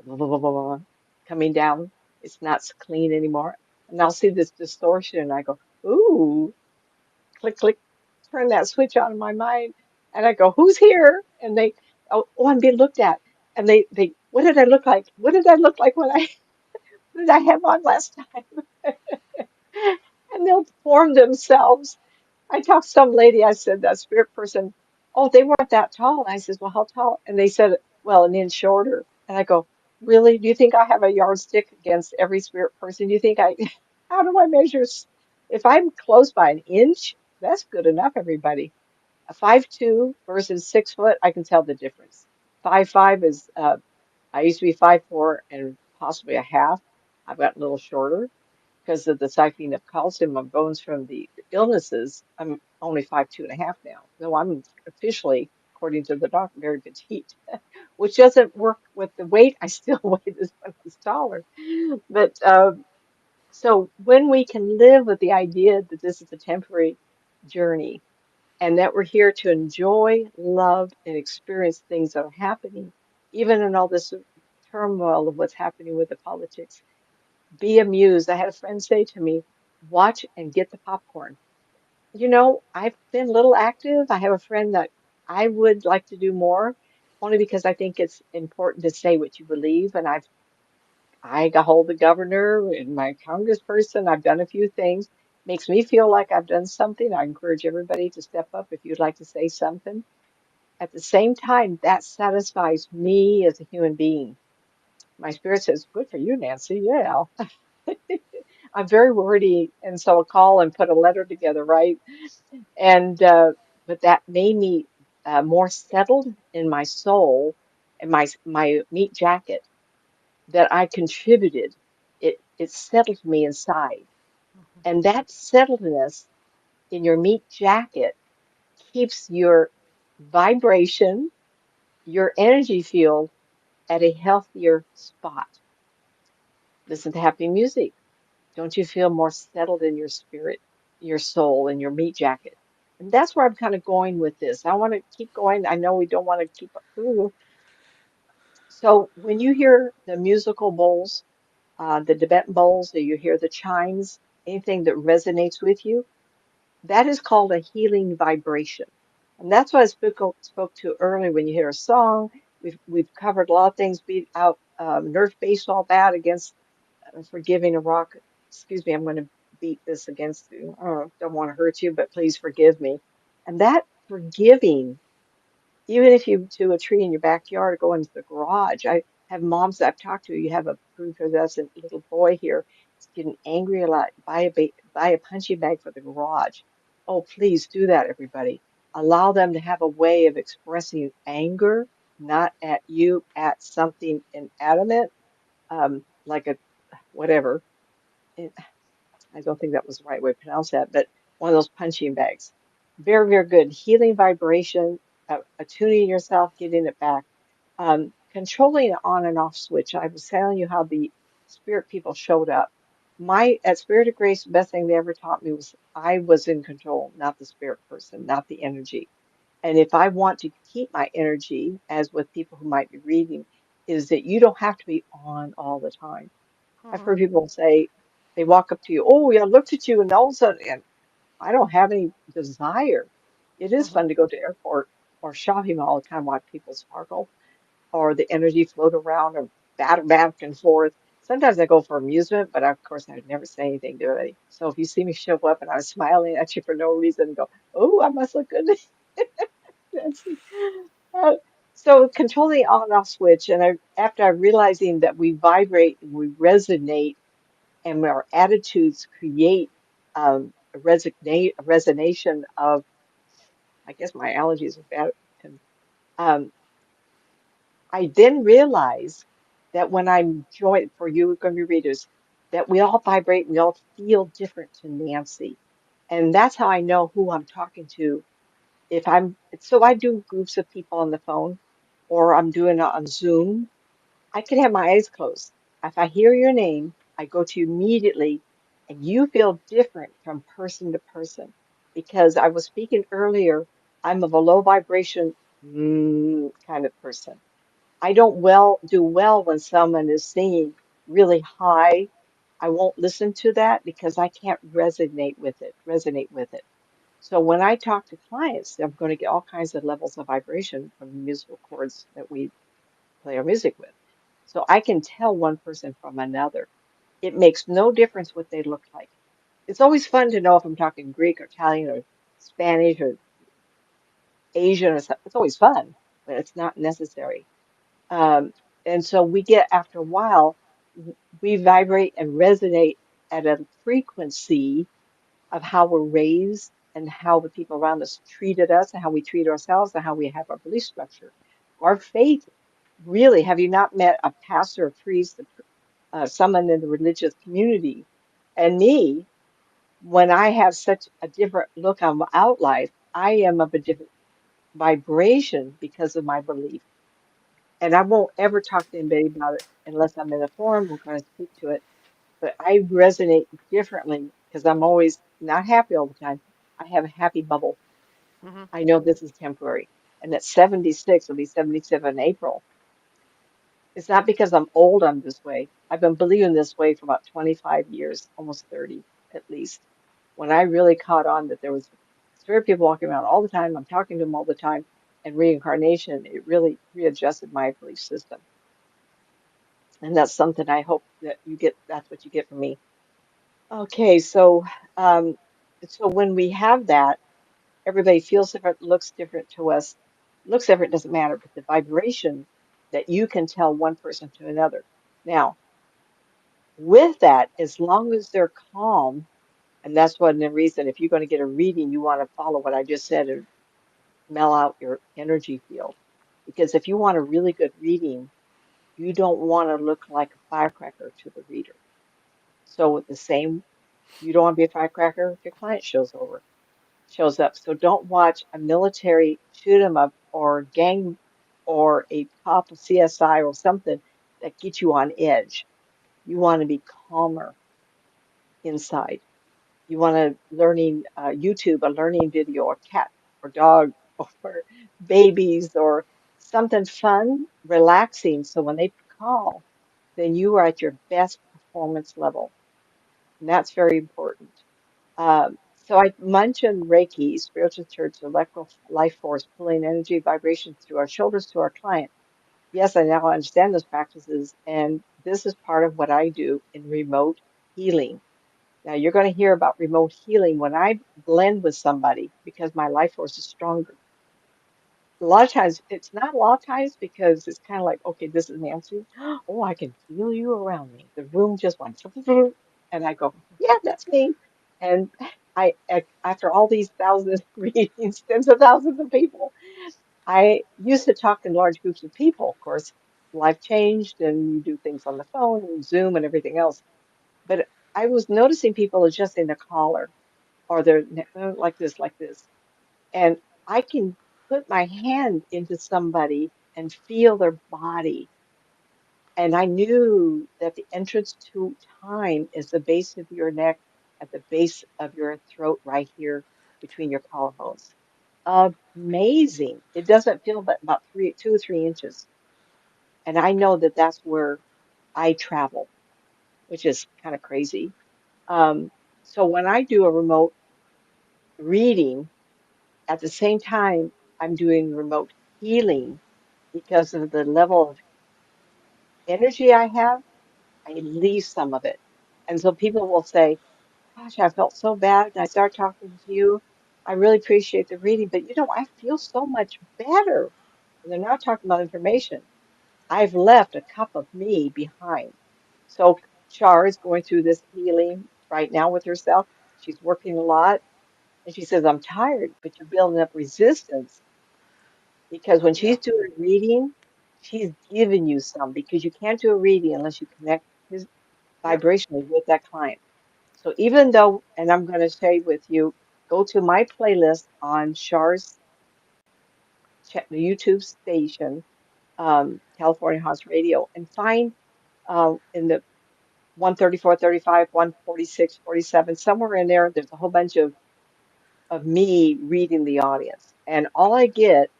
S2: blah, blah, blah, blah, blah, coming down. It's not clean anymore. And I'll see this distortion and I go, ooh, click, click, turn that switch on in my mind. And I go, who's here? And they, oh, I'm being looked at. And what did I look like? What did I look like what did I have on last time? And they'll form themselves. I talked to some lady, I said, that spirit person, oh, they weren't that tall. And I said, well, how tall? And they said, well, an inch shorter. And I go, really? Do you think I have a yardstick against every spirit person? Do you think how do I measure? If I'm close by an inch, that's good enough, everybody. A 5'2" versus 6 foot, I can tell the difference. 5'5" is, I used to be 5'4" and possibly a half. I've gotten a little shorter because of the siphoning of calcium of bones from the illnesses. I'm only 5'2.5" now. So I'm officially, according to the doctor, very petite, which doesn't work with the weight. I still weigh this when I was taller. But so when we can live with the idea that this is a temporary journey and that we're here to enjoy, love, and experience things that are happening, even in all this turmoil of what's happening with the politics, be amused. I had a friend say to me, watch and get the popcorn. I've been a little active. I have a friend that I would like to do more, only because I think it's important to say what you believe. And I got hold of the governor and my congressperson. I've done a few things. Makes me feel like I've done something. I encourage everybody to step up if you'd like to say something. At the same time, that satisfies me as a human being. My spirit says, good for you, Nancy. Yeah. I'm very wordy, and so I'll call and put a letter together, right? And but that made me more settled in my soul and my meat jacket that I contributed. It settled me inside, and that settledness in your meat jacket keeps your vibration, your energy field at a healthier spot. Listen to happy music. Don't you feel more settled in your spirit, your soul, and your meat jacket? And that's where I'm kind of going with this. I want to keep going. I know we don't want to keep. Ooh. So when you hear the musical bowls, the Tibetan bowls, or you hear the chimes, anything that resonates with you, that is called a healing vibration. And that's what I spoke to earlier. When you hear a song, we've covered a lot of things. Beat out Nerf baseball bat against forgiving a rock. Excuse me, I'm going to beat this against you. Don't want to hurt you, but please forgive me. And that forgiving, even if you to a tree in your backyard or go into the garage. I have moms that I've talked to. You have a prepubescent little boy here. He's getting angry a lot. Buy a punching bag for the garage. Oh, please do that, everybody. Allow them to have a way of expressing anger, not at you, at something inanimate, like a whatever. Eh, I don't think that was the right way to pronounce that, but one of those punching bags. Very, very good. Healing vibration, attuning yourself, getting it back. Controlling the on and off switch. I was telling you how the spirit people showed up. At Spirit of Grace, the best thing they ever taught me was I was in control, not the spirit person, not the energy. And if I want to keep my energy, as with people who might be reading, is that you don't have to be on all the time. I've heard people say they walk up to you, oh, yeah, I looked at you, and all of a sudden, and I don't have any desire. It is fun to go to airport or shopping all the time, watch people sparkle or the energy float around or batter back and forth. Sometimes I go for amusement, but of course I would never say anything to anybody. So if you see me show up and I'm smiling at you for no reason, go, oh, I must look good. Nancy. Uh, so controlling the on and off switch, and after I realizing that we vibrate and we resonate and our attitudes create a resonation of, I guess my allergies are bad. Um, I then realize that when I'm joined, for you going to be readers, that we all vibrate, we all feel different to Nancy. And that's how I know who I'm talking to. If I'm, so I do groups of people on the phone or I'm doing it on Zoom. I can have my eyes closed. If I hear your name, I go to you immediately, and you feel different from person to person. Because I was speaking earlier, I'm of a low vibration. kind of person. I don't do well when someone is singing really high. I won't listen to that because I can't resonate with it. So when I talk to clients, I'm going to get all kinds of levels of vibration from the musical chords that we play our music with. So I can tell one person from another. It makes no difference what they look like. It's always fun to know if I'm talking Greek or Italian or Spanish or Asian or something. It's always fun, but it's not necessary. Um, and so we get, after a while, we vibrate and resonate at a frequency of how we're raised and how the people around us treated us and how we treat ourselves and how we have our belief structure. Our faith, really, have you not met a pastor, a priest, someone in the religious community, and me, when I have such a different look on out life, I am of a different vibration because of my belief. And I won't ever talk to anybody about it unless I'm in a forum. I'm going to speak to it. But I resonate differently because I'm always not happy all the time. I have a happy bubble.
S1: Hmm.
S2: I know this is temporary. And at 76, will be 77 in April. It's not because I'm old, I'm this way. I've been believing this way for about 25 years, almost 30 at least. When I really caught on that there was spirit people walking around all the time, I'm talking to them all the time, and reincarnation, it really readjusted my belief system. And that's something I hope that you get, that's what you get from me. Okay, um, so when we have that, everybody feels different, looks different to us. Looks different doesn't matter, but the vibration that you can tell one person to another. Now, with that, as long as they're calm, and that's one the reason if you're going to get a reading, you want to follow what I just said and mellow out your energy field. Because if you want a really good reading, you don't want to look like a firecracker to the reader. So with the same, you don't want to be a firecracker if your client shows up. So don't watch a military shoot 'em up or gang or a cop of CSI or something that gets you on edge. You want to be calmer inside. You want to learning YouTube, a learning video, or cat or dog or babies or something fun, relaxing. So when they call, then you are at your best performance level. And that's very important. So I mentioned Reiki, spiritual church, electrical life force, pulling energy vibrations through our shoulders to our client. Yes, I now understand those practices, and this is part of what I do in remote healing. Now you're going to hear about remote healing when I blend with somebody because my life force is stronger. A lot of times, it's not a lot of times because it's kind of like, okay, this is Nancy. Oh, I can feel you around me. The room just went, and I go, yeah, that's me. And after all these thousands of readings, tens of thousands of people, I used to talk in large groups of people. Of course, life changed and you do things on the phone and Zoom and everything else. But I was noticing people adjusting their collar or their like this, like this. And I can put my hand into somebody and feel their body. And I knew that the entrance to time is the base of your neck, at the base of your throat, right here between your collarbones. Amazing. It doesn't feel but about 2 or 3 inches. And I know that that's where I travel, which is kind of crazy. Um, so when I do a remote reading, at the same time, I'm doing remote healing because of the level of energy I have. I leave some of it. And so people will say, gosh, I felt so bad. And I start talking to you. I really appreciate the reading, but I feel so much better. And they're not talking about information. I've left a cup of me behind. So Char is going through this healing right now with herself. She's working a lot. And she says, I'm tired, but you're building up resistance because when
S1: Yeah.
S2: she's doing a reading, she's giving you some because you can't do a reading unless you connect his
S1: Yep.
S2: vibrationally with that client. So even though, and I'm going to share with you, go to my playlist on Char's the YouTube station, California House Radio, and find in the 134, 35, 146, 47, somewhere in there, there's a whole bunch of me reading the audience. And all I get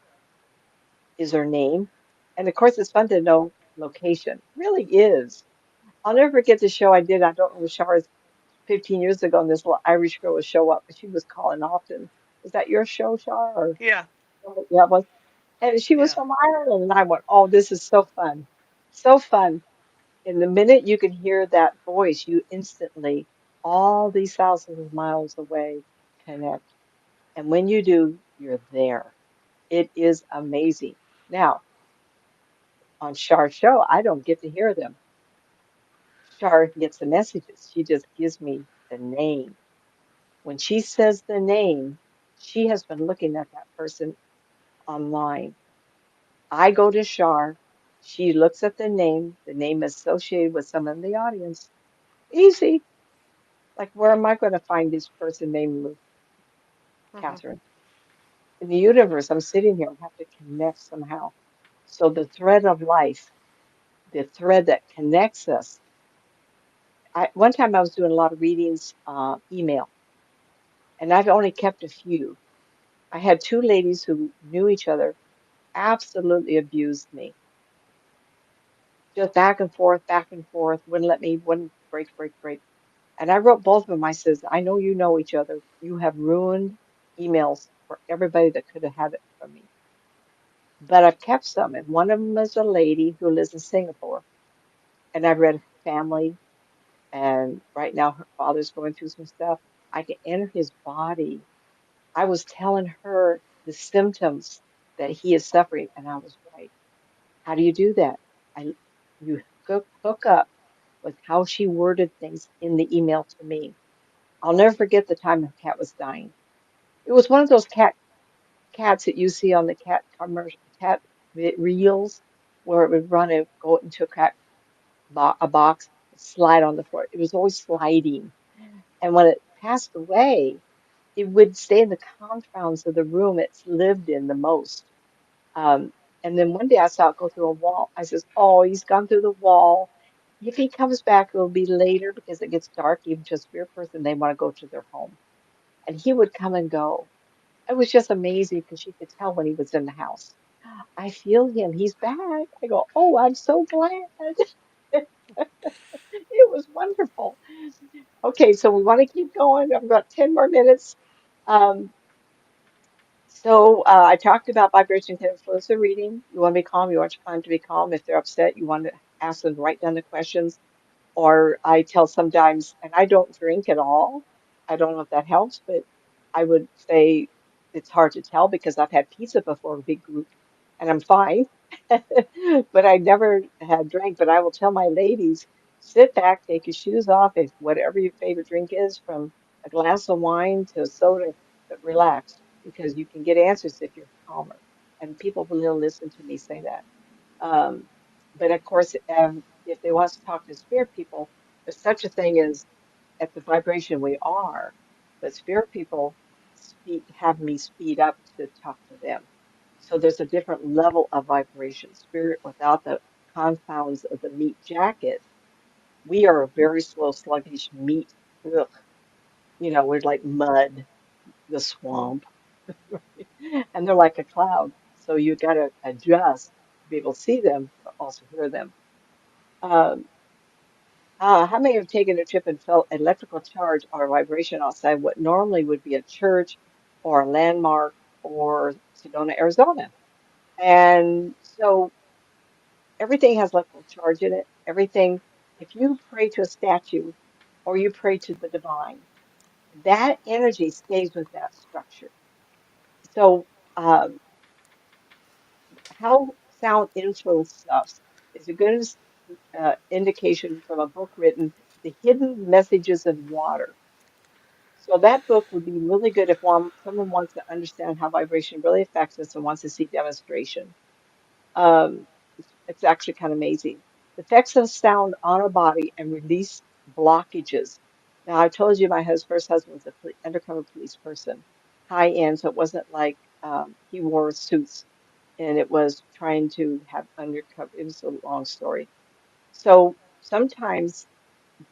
S2: is her name. And of course, it's fun to know location. Really is. I'll never forget the show I did. I don't know the show 15 years ago, and this little Irish girl would show up, and she was calling often. Was that your show, Shar? Or
S1: Yeah.
S2: yeah, it was. And she was
S1: Yeah.
S2: from Ireland, and I went, "Oh, this is so fun, so fun." And the minute you can hear that voice, you instantly, all these thousands of miles away, connect. And when you do, you're there. It is amazing. Now, on Char's show, I don't get to hear them. Char gets the messages. She just gives me the name. When she says the name, she has been looking at that person online. I go to Char. She looks at the name associated with someone in the audience. Easy. Like, where am I going to find this person named
S1: Hmm.
S2: Catherine? In the universe, I'm sitting here. I have to connect somehow. So the thread of life, the thread that connects us. One time I was doing a lot of readings, email, and I've only kept a few. I had two ladies who knew each other, absolutely abused me, just back and forth, wouldn't let me, wouldn't break. And I wrote both of them. I says, I know you know each other. You have ruined emails for everybody that could have had it from me. But I've kept some, and one of them is a lady who lives in Singapore, and I've read her family, and right now her father's going through some stuff. I can enter his body. I was telling her the symptoms that he is suffering, and I was right. How do you do that? I you hook up with how she worded things in the email to me. I'll never forget the time her cat was dying. It was one of those cats that you see on the cat reels, where it would run and go into a box, slide on the floor. It was always sliding, and when it passed away, it would stay in the confounds of the room it's lived in the most. Um, and then one day I saw it go through a wall. I says, "Oh, he's gone through the wall. If he comes back, it'll be later because it gets dark. Even to a spirit person, they want to go to their home." And he would come and go. It was just amazing because she could tell when he was in the house. I feel him. He's back. I go, "Oh, I'm so glad." It was wonderful. Okay, so we want to keep going. I've got 10 more minutes. Um, I talked about vibration can influence the reading. You want to be calm. You want your client to be calm. If they're upset, you want to ask them to write down the questions. Or I tell sometimes, and I don't drink at all. I don't know if that helps, but I would say it's hard to tell because I've had pizza before a big group and I'm fine. But I never had drink. But I will tell my ladies, sit back, take your shoes off, if whatever your favorite drink is, from a glass of wine to soda, but relax because you can get answers if you're calmer. And people will listen to me say that. Um, but of course, if they want to talk to spirit people, there's such a thing as at the vibration we are, but spirit people have me speed up to talk to them. So there's a different level of vibration. Spirit without the confounds of the meat jacket, we are a very slow, sluggish meat. Ugh, we're like mud, the swamp, and they're like a cloud. So you got to adjust to be able to see them, but also hear them. Um, how many have taken a trip and felt electrical charge or vibration outside what normally would be a church or a landmark or Sedona, Arizona? And so everything has electrical charge in it. Everything, if you pray to a statue or you pray to the divine, that energy stays with that structure. So, how sound influences us is a good indication from a book written, The Hidden Messages in Water. So that book would be really good if someone wants to understand how vibration really affects us and wants to see demonstration. It's actually kind of amazing. The effects of sound on our body and release blockages. Now, I told you my first husband was a undercover police person, high end, so it wasn't like he wore suits and it was trying to have undercover. It was a long story. So sometimes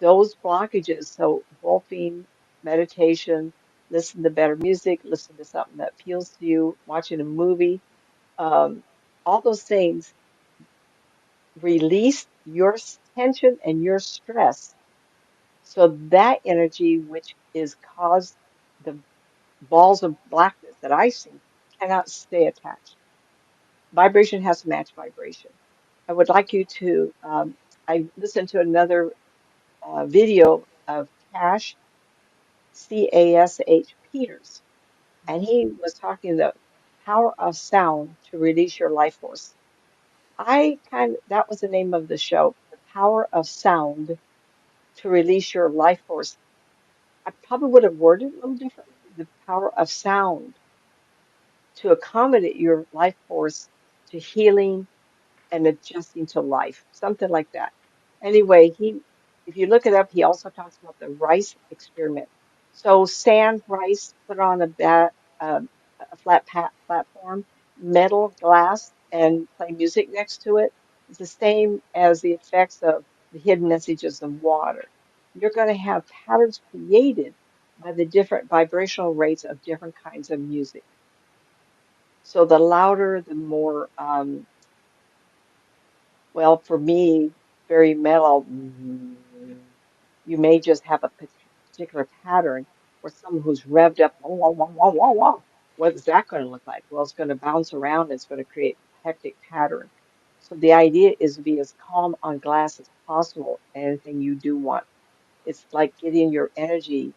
S2: those blockages, so golfing, meditation, listen to better music, listen to something that appeals to you, watching a movie. All those things release your tension and your stress. So that energy, which is caused the balls of blackness that I see, cannot stay attached. Vibration has to match vibration. I would like you to, I listened to another video of Cash, Cash Peters, and he was talking the power of sound to release your life force. That was the name of the show, The Power of Sound to Release Your Life Force. I probably would have worded it a little differently. The power of sound to accommodate your life force to healing and adjusting to life, something like that. Anyway, if you look it up, he also talks about the rice experiment. So sand, rice, put on um, a platform, metal, glass, and play music next to it. It's the same as the effects of the hidden messages of water. You're going to have patterns created by the different vibrational rates of different kinds of music. So the louder, the more well, for me, very mellow, you may just have a particular pattern or someone who's revved up, wah, wah, wah, wah, wah, wah. What is that going to look like? Well, it's going to bounce around. It's going to create a hectic pattern. So the idea is to be as calm on glass as possible. Anything you do want. It's like getting your energy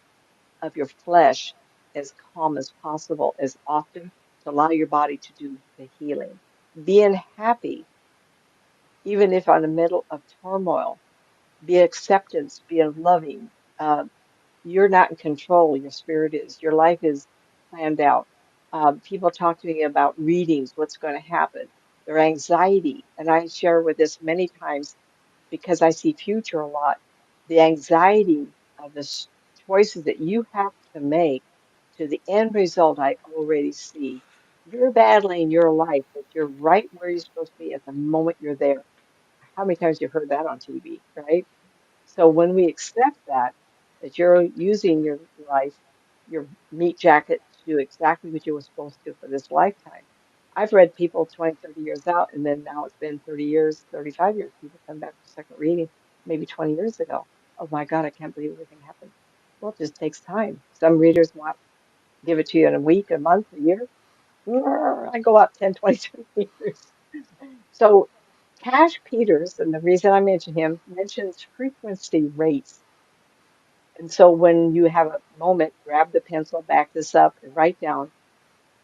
S2: of your flesh as calm as possible, as often to allow your body to do the healing. Being happy even if on the middle of turmoil, be acceptance, be loving. Uh, you're not in control. Your spirit is. Your life is planned out. People talk to me about readings, what's going to happen, their anxiety. And I share with this many times because I see future a lot. The anxiety of the choices that you have to make to the end result, I already see. You're battling your life, but you're right where you're supposed to be at the moment you're there. How many times you've heard that on TV, right? So when we accept that you're using your life, your meat jacket to do exactly what you were supposed to for this lifetime. I've read people 20, 30 years out, and then now it's been 30 years, 35 years. People come back for second reading, maybe 20 years ago. Oh my God, I can't believe everything happened. Well, it just takes time. Some readers want give it to you in a week, a month, a year. I go out 10, 20, 30 years. So Cash Peters, and the reason I mention him, mentions frequency rates. And so when you have a moment, grab the pencil, back this up, and write down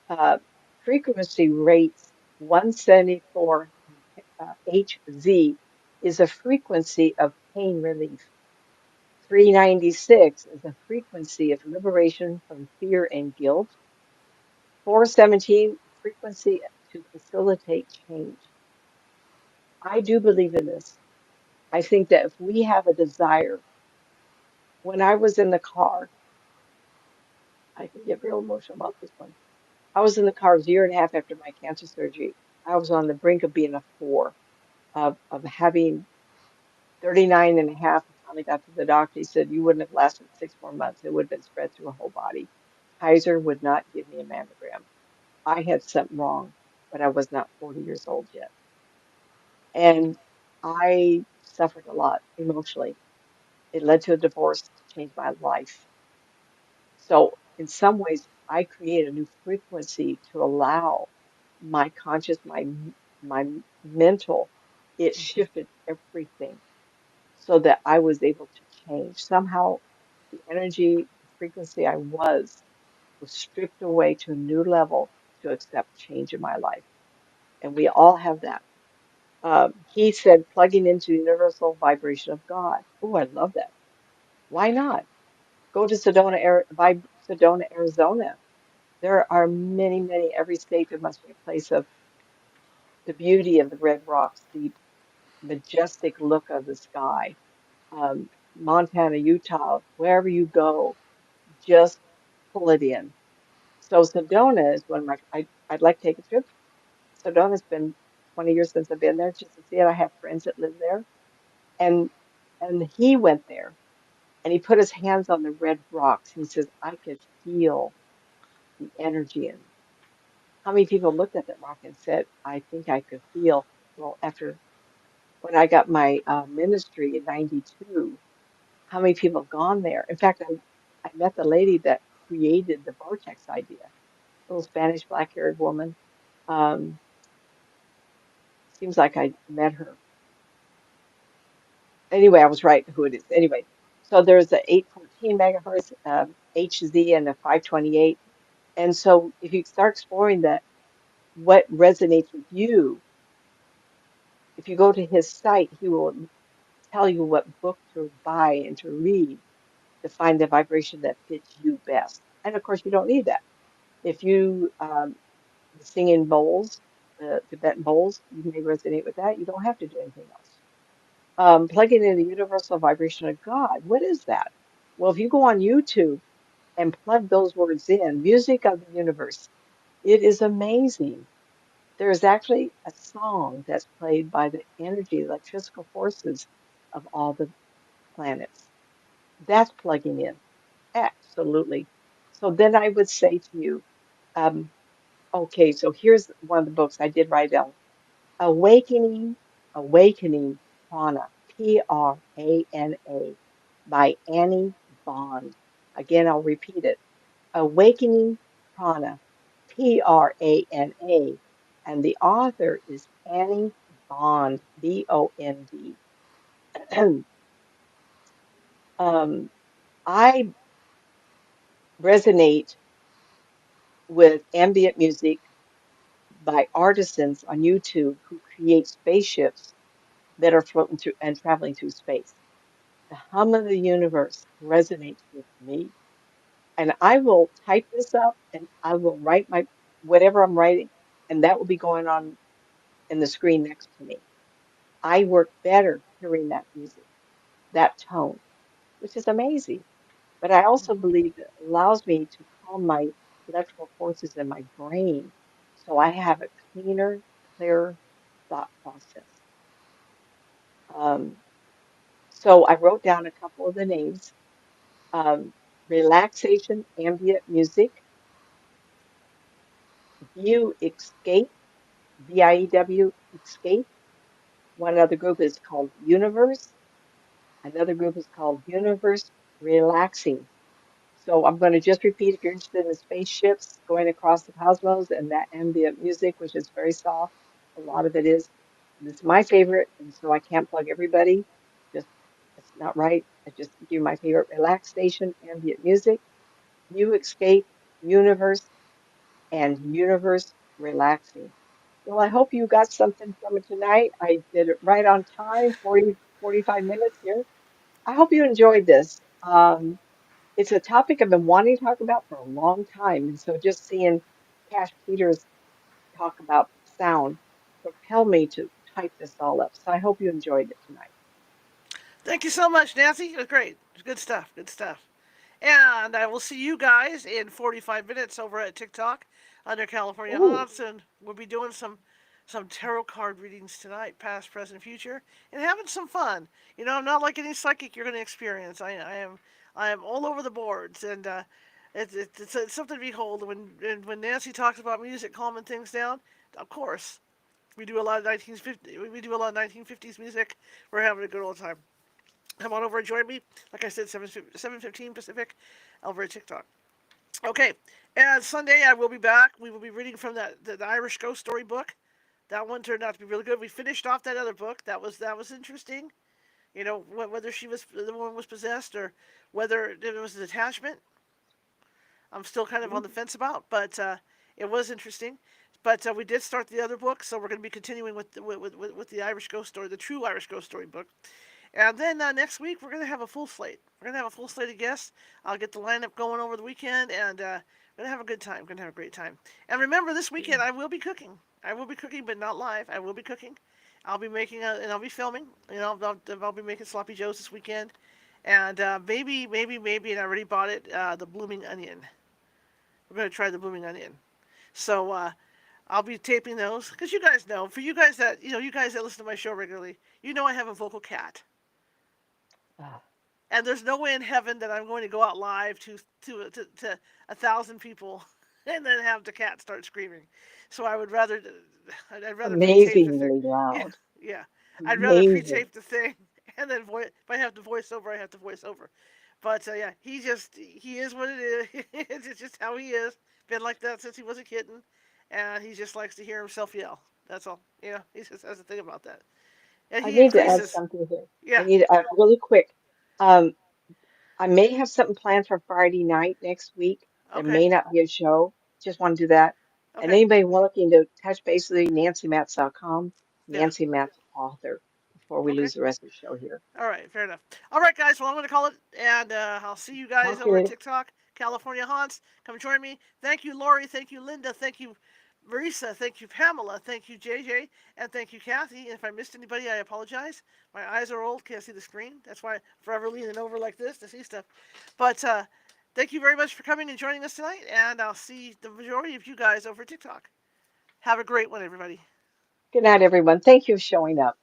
S2: uh, frequency rates 174 Hz is a frequency of pain relief. 396 is a frequency of liberation from fear and guilt. 417, frequency to facilitate change. I do believe in this. I think that if we have a desire, when I was in the car, I can get real emotional about this one. I was in the car, it was a year and a half after my cancer surgery. I was on the brink of being a four, of having 39 and a half. I finally got to the doctor. He said, you wouldn't have lasted 6 more months. It would have been spread through a whole body. Kaiser would not give me a mammogram. I had something wrong, but I was not 40 years old yet. And I suffered a lot emotionally. It led to a divorce to change my life. So in some ways, I create a new frequency to allow my conscious, my mental, it shifted everything so that I was able to change. Somehow the energy, the frequency I was stripped away to a new level to accept change in my life. And we all have that. He said, plugging into the universal vibration of God. Oh, I love that. Why not? Go to Sedona, Arizona. There are many, many, every state there must be a place of the beauty of the red rocks, the majestic look of the sky. Montana, Utah, wherever you go, just pull it in. So Sedona is one of I'd like to take a trip. Sedona's been 20 years since I've been there just to see it. I have friends that live there. And and he went there and he put his hands on the red rocks. He says, I could feel the energy in them. how many people looked at that rock and said, I think I could feel, well, after when I got my ministry in 92, how many people have gone there? In fact, I met the lady that created the vortex idea, little Spanish black-haired woman. Um, seems like I met her. Anyway, I was right who it is. Anyway, so there's a 814 megahertz HZ and a 528. And so if you start exploring that, what resonates with you, if you go to his site, he will tell you what book to buy and to read to find the vibration that fits you best. And of course, you don't need that. If you sing in bowls, Tibetan bowls, you may resonate with that. You don't have to do anything else. Plugging in the universal vibration of God. What is that? Well, if you go on YouTube and plug those words in, music of the universe, it is amazing. There is actually a song that's played by the energy, electrical forces of all the planets. That's plugging in. Absolutely. So then I would say to you, um, okay, so here's one of the books I did write down. Awakening, Awakening Prana, Prana, by Annie Bond. Again, I'll repeat it. Awakening Prana, Prana, and the author is Annie Bond, Bond. um, I resonate with ambient music by artisans on YouTube who create spaceships that are floating through and traveling through space. The hum of the universe resonates with me. And I will type this up and I will write my whatever I'm writing, and that will be going on in the screen next to me. I work better hearing that music, that tone, which is amazing. But I also believe it allows me to calm my electrical forces in my brain so I have a cleaner, clearer thought process. Um, so I wrote down a couple of the names. Relaxation ambient music, View Escape, VIEW Escape. One other group is called Universe. Another group is called Universe Relaxing. So I'm going to just repeat if you're interested in spaceships going across the cosmos and that ambient music, which is very soft. A lot of it is. It's my favorite, and so I can't plug everybody. Just it's not right. I just give you my favorite relaxation ambient music. View Escape, Universe, and Universe Relaxing. Well, I hope you got something from it tonight. I did it right on time, 45 minutes here. I hope you enjoyed this. It's a topic I've been wanting to talk about for a long time. And so just seeing Cash Peters talk about sound propelled me to type this all up. So I hope you enjoyed it tonight.
S1: Thank you so much, Nancy. It was great. Good stuff. Good stuff. And I will see you guys in 45 minutes over at TikTok under California
S2: Ooh,
S1: Haunts, and we'll be doing some tarot card readings tonight, past, present, future, and having some fun. You know, I'm not like any psychic you're going to experience. I am all over the boards, and it's something to behold. When Nancy talks about music calming things down, of course we do a lot of 1950 we do a lot of 1950s music. We're having a good old time. Come on over and join me. Like I said, 7:15 Pacific, over at TikTok. Okay, and Sunday I will be back. We will be reading from the Irish Ghost Story book. That one turned out to be really good. We finished off that other book. That was interesting. You know, whether she was the woman was possessed or whether it was an attachment. I'm still kind of on the fence about, but it was interesting. But we did start the other book, so we're going to be continuing with the Irish Ghost Story, the true Irish Ghost Story book. And then next week we're gonna have a full slate. We're gonna have a full slate of guests. I'll get the lineup going over the weekend, and we're gonna have a good time. We're gonna have a great time. And remember, this weekend I will be cooking. I will be cooking, but not live. I will be cooking. I'll be making and I'll be filming. You know, I'll be making sloppy joes this weekend, and maybe, and I already bought it. The blooming onion. We're gonna try the blooming onion. So I'll be taping those because you guys know. For you guys that you guys that listen to my show regularly, you know I have a vocal cat.
S2: ah,
S1: And there's no way in heaven that I'm going to go out live to 1,000 people and then have the cat start screaming. So I would rather, I'd rather pre-tape the thing.
S2: Amazingly
S1: Yeah,
S2: loud.
S1: yeah. I'd rather
S2: Amazing.
S1: pre-tape the thing and then if I have to voice over, I have to voice over. But yeah, he is what it is. It's just how he is. Been like that since he was a kitten, and he just likes to hear himself yell. That's all. He just has to think about that, and
S2: I
S1: he
S2: need to add
S1: increases.
S2: something here. I
S1: Yeah.
S2: need really quick. Um, I may have something planned for Friday night next week. There
S1: Okay.
S2: may not be a show. Just want to do that. And
S1: Okay.
S2: anybody looking to touch base with me, nancymatzpsychic,
S1: Yeah.
S2: Nancy Matz author, before we
S1: Okay.
S2: lose the rest of the show here.
S1: All right, fair enough. All right, guys. Well, I'm going to call it, and I'll see you guys
S2: Talk to you
S1: over at
S2: later.
S1: TikTok, California Haunts. Come join me. Thank you, Lori. Thank you, Linda. Thank you, Marisa. Thank you, Pamela. Thank you, JJ. And thank you, Kathy. And if I missed anybody, I apologize. My eyes are old. Can't see the screen. That's why I'm forever leaning over like this to see stuff. But thank you very much for coming and joining us tonight. And I'll see the majority of you guys over at TikTok. Have a great one, everybody.
S2: Good night, everyone. Thank you for showing up.